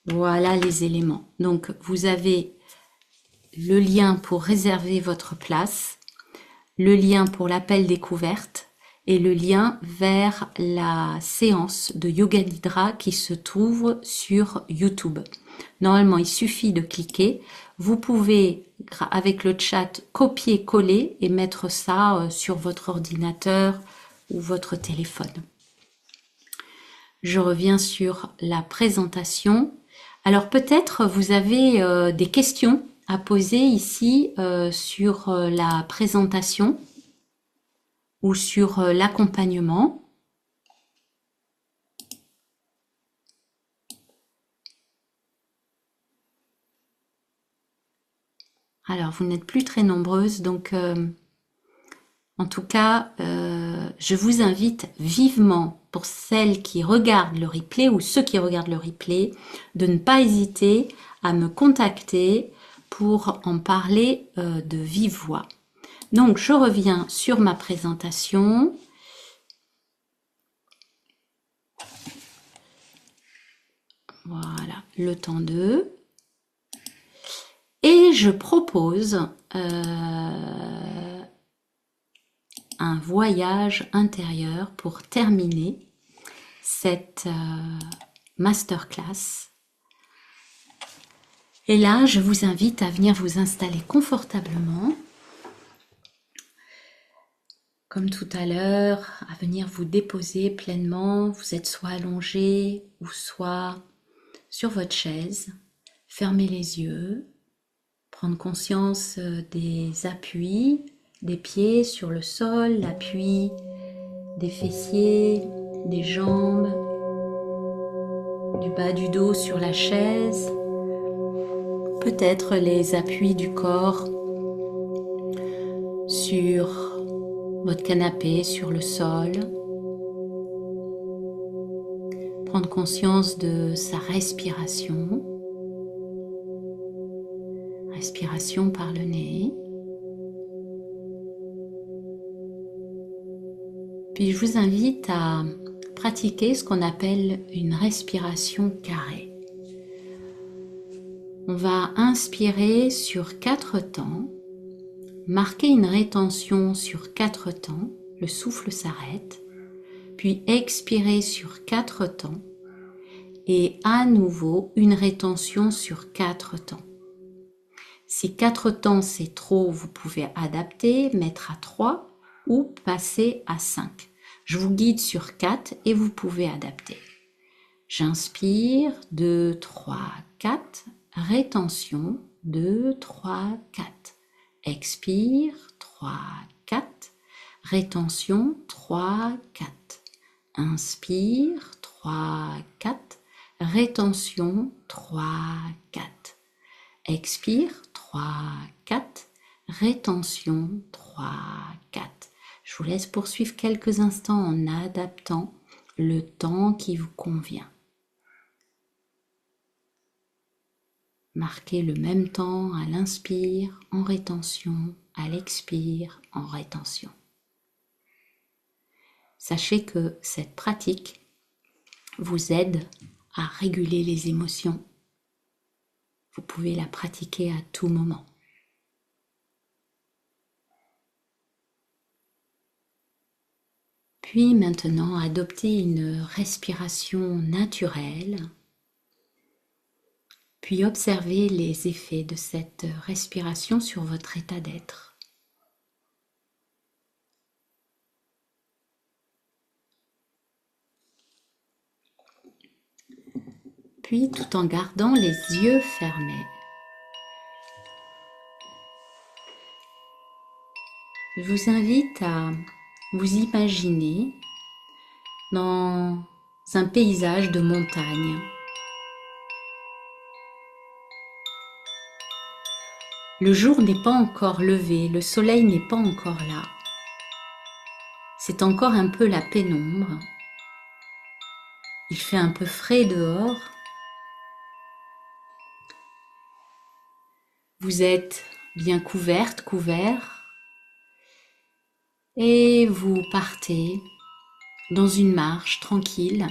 Speaker 1: Voilà les éléments. Donc, vous avez le lien pour réserver votre place, le lien pour l'appel découverte et le lien vers la séance de Yoga Nidra qui se trouve sur YouTube. Normalement, il suffit de cliquer. Vous pouvez, avec le chat, copier-coller et mettre ça sur votre ordinateur ou votre téléphone. Je reviens sur la présentation. Alors peut-être vous avez des questions à poser ici sur la présentation ou sur l'accompagnement. Alors vous n'êtes plus très nombreuses, donc en tout cas, je vous invite vivement, pour celles qui regardent le replay ou ceux qui regardent le replay, de ne pas hésiter à me contacter pour en parler de vive voix. Donc, je reviens sur ma présentation. Voilà, le temps 2. Et je propose un voyage intérieur pour terminer cette masterclass. Et là, je vous invite à venir vous installer confortablement, comme tout à l'heure, à venir vous déposer pleinement. Vous êtes soit allongé ou soit sur votre chaise. Fermez les yeux, prendre conscience des appuis des pieds sur le sol, l'appui des fessiers, des jambes, du bas du dos sur la chaise, peut-être les appuis du corps sur votre canapé, sur le sol. Prendre conscience de sa respiration. Respiration par le nez. Puis je vous invite à pratiquer ce qu'on appelle une respiration carrée. On va inspirer sur 4 temps, marquer une rétention sur 4 temps, le souffle s'arrête, puis expirer sur 4 temps et à nouveau une rétention sur 4 temps. Si 4 temps c'est trop, vous pouvez adapter, mettre à 3 ou passer à 5. Je vous guide sur 4 et vous pouvez adapter. J'inspire, 2, 3, 4. Rétention, 2, 3, 4. Expire, 3, 4. Rétention, 3, 4. Inspire, 3, 4. Rétention, 3, 4. Expire, 3, 4. Rétention, 3, 4. Je vous laisse poursuivre quelques instants en adaptant le temps qui vous convient. Marquez le même temps à l'inspire, en rétention, à l'expire, en rétention. Sachez que cette pratique vous aide à réguler les émotions. Vous pouvez la pratiquer à tout moment. Puis maintenant, adoptez une respiration naturelle Puis observez les effets de cette respiration sur votre état d'être. Puis, tout en gardant les yeux fermés, je vous invite à vous imaginer dans un paysage de montagne. Le jour n'est pas encore levé, le soleil n'est pas encore là. C'est encore un peu la pénombre. Il fait un peu frais dehors. Vous êtes bien couverte, couvert, et vous partez dans une marche tranquille,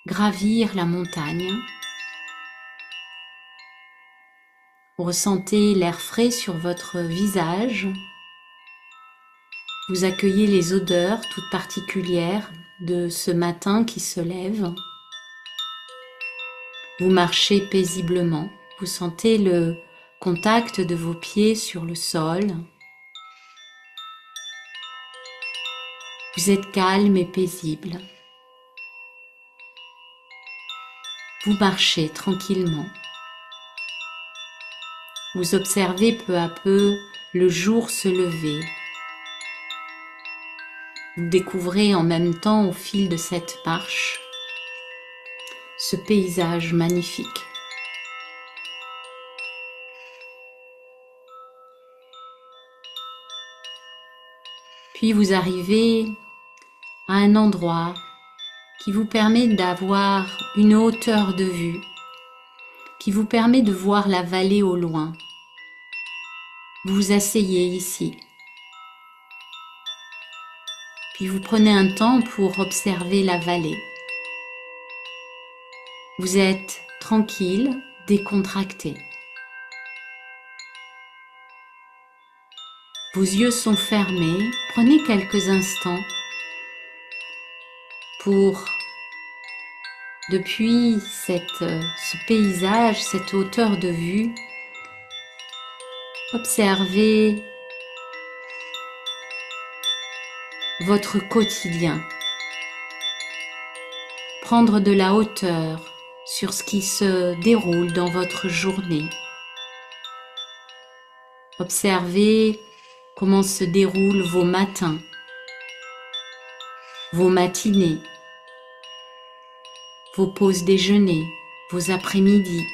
Speaker 1: gravir la montagne. Vous ressentez l'air frais sur votre visage. Vous accueillez les odeurs toutes particulières de ce matin qui se lève. Vous marchez paisiblement. Vous sentez le contact de vos pieds sur le sol. Vous êtes calme et paisible. Vous marchez tranquillement. Vous observez peu à peu le jour se lever. Vous découvrez en même temps au fil de cette marche ce paysage magnifique. Puis vous arrivez à un endroit qui vous permet d'avoir une hauteur de vue, qui vous permet de voir la vallée au loin. Vous vous asseyez ici. Puis vous prenez un temps pour observer la vallée. Vous êtes tranquille, décontracté. Vos yeux sont fermés. Prenez quelques instants pour, depuis ce paysage, cette hauteur de vue, observer votre quotidien. Prendre de la hauteur sur ce qui se déroule dans votre journée. Observez comment se déroulent vos matins, vos matinées, vos pauses déjeuner, vos après-midi,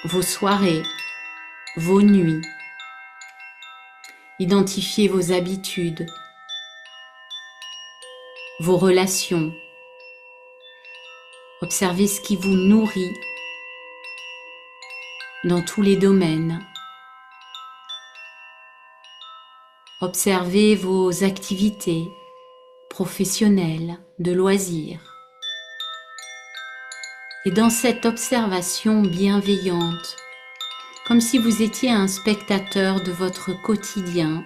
Speaker 1: vos soirées, vos nuits. Identifiez vos habitudes, vos relations. Observez ce qui vous nourrit dans tous les domaines. Observez vos activités professionnelles, de loisirs. Et dans cette observation bienveillante, comme si vous étiez un spectateur de votre quotidien,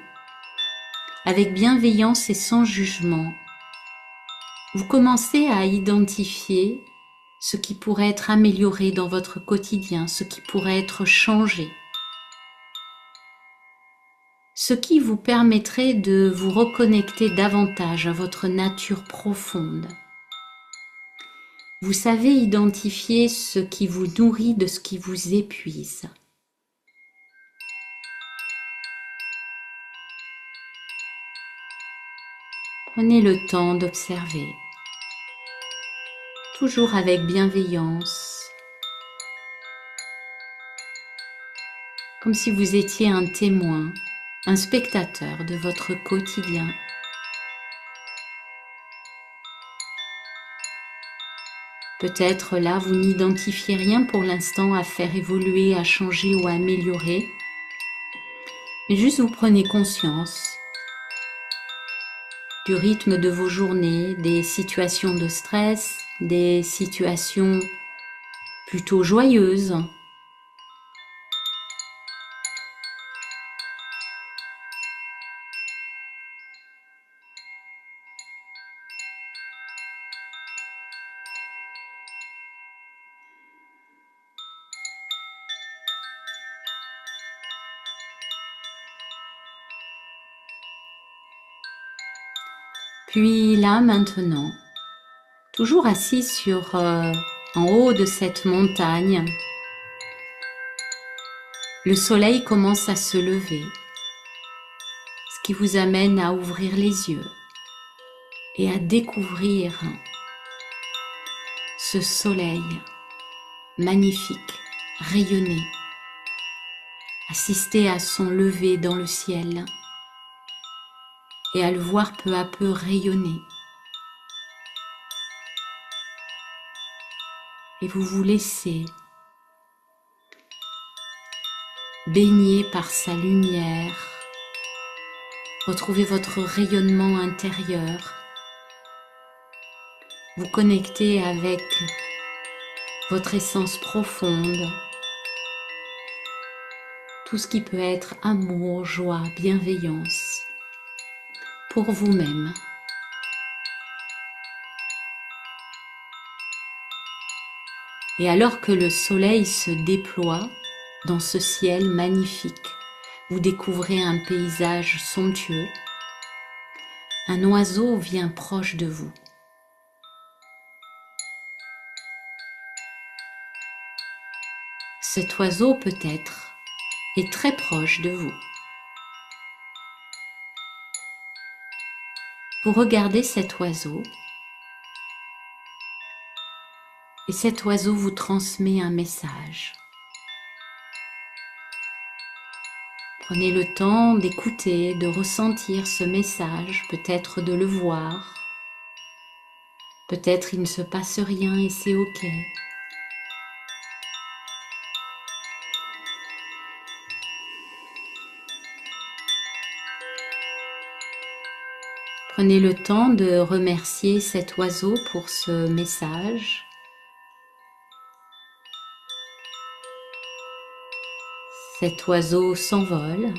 Speaker 1: avec bienveillance et sans jugement, vous commencez à identifier ce qui pourrait être amélioré dans votre quotidien, ce qui pourrait être changé, ce qui vous permettrait de vous reconnecter davantage à votre nature profonde. Vous savez identifier ce qui vous nourrit de ce qui vous épuise. Prenez le temps d'observer, toujours avec bienveillance, comme si vous étiez un témoin, un spectateur de votre quotidien. Peut-être là, vous n'identifiez rien pour l'instant à faire évoluer, à changer ou à améliorer, mais juste vous prenez conscience du rythme de vos journées, des situations de stress, des situations plutôt joyeuses. Puis là, maintenant, toujours assis en haut de cette montagne, le soleil commence à se lever, ce qui vous amène à ouvrir les yeux et à découvrir ce soleil magnifique, rayonner, assister à son lever dans le ciel et à le voir peu à peu rayonner. Et vous vous laissez baigner par sa lumière, retrouvez votre rayonnement intérieur, vous connectez avec votre essence profonde, tout ce qui peut être amour, joie, bienveillance pour vous-même. Et alors que le soleil se déploie dans ce ciel magnifique, vous découvrez un paysage somptueux. Un oiseau vient proche de vous. Cet oiseau peut-être est très proche de vous. Vous regardez cet oiseau et cet oiseau vous transmet un message. Prenez le temps d'écouter, de ressentir ce message, peut-être de le voir. Peut-être il ne se passe rien et c'est ok. Prenez le temps de remercier cet oiseau pour ce message. Cet oiseau s'envole.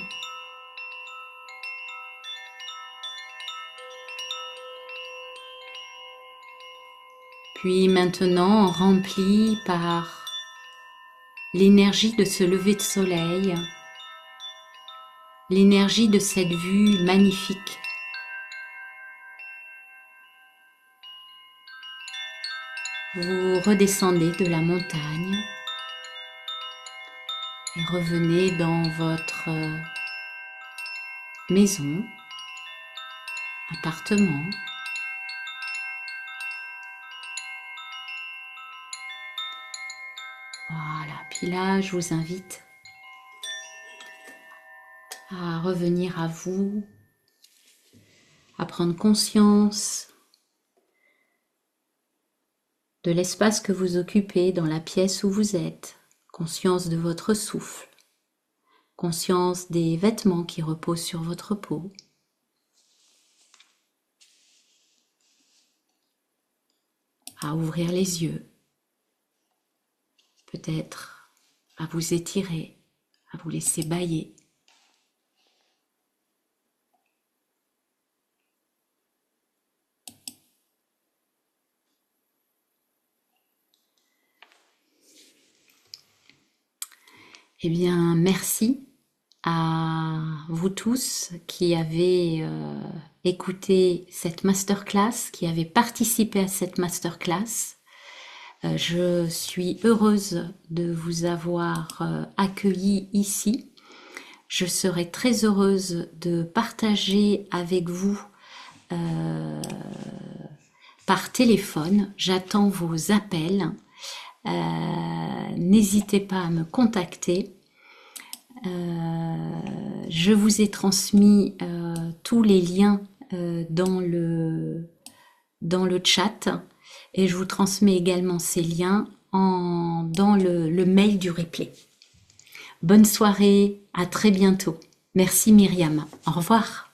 Speaker 1: Puis maintenant rempli par l'énergie de ce lever de soleil, l'énergie de cette vue magnifique. Vous redescendez de la montagne et revenez dans votre maison, appartement. Voilà, puis là, je vous invite à revenir à vous, à prendre conscience de l'espace que vous occupez dans la pièce où vous êtes, conscience de votre souffle, conscience des vêtements qui reposent sur votre peau. À ouvrir les yeux, peut-être à vous étirer, à vous laisser bâiller. Eh bien, merci à vous tous qui avez écouté cette masterclass, qui avez participé à cette masterclass. Je suis heureuse de vous avoir accueilli ici. Je serai très heureuse de partager avec vous par téléphone. J'attends vos appels. N'hésitez pas à me contacter. Je vous ai transmis tous les liens dans le chat et je vous transmets également ces liens dans le mail du replay. Bonne soirée, à très bientôt. Merci Myriam, au revoir.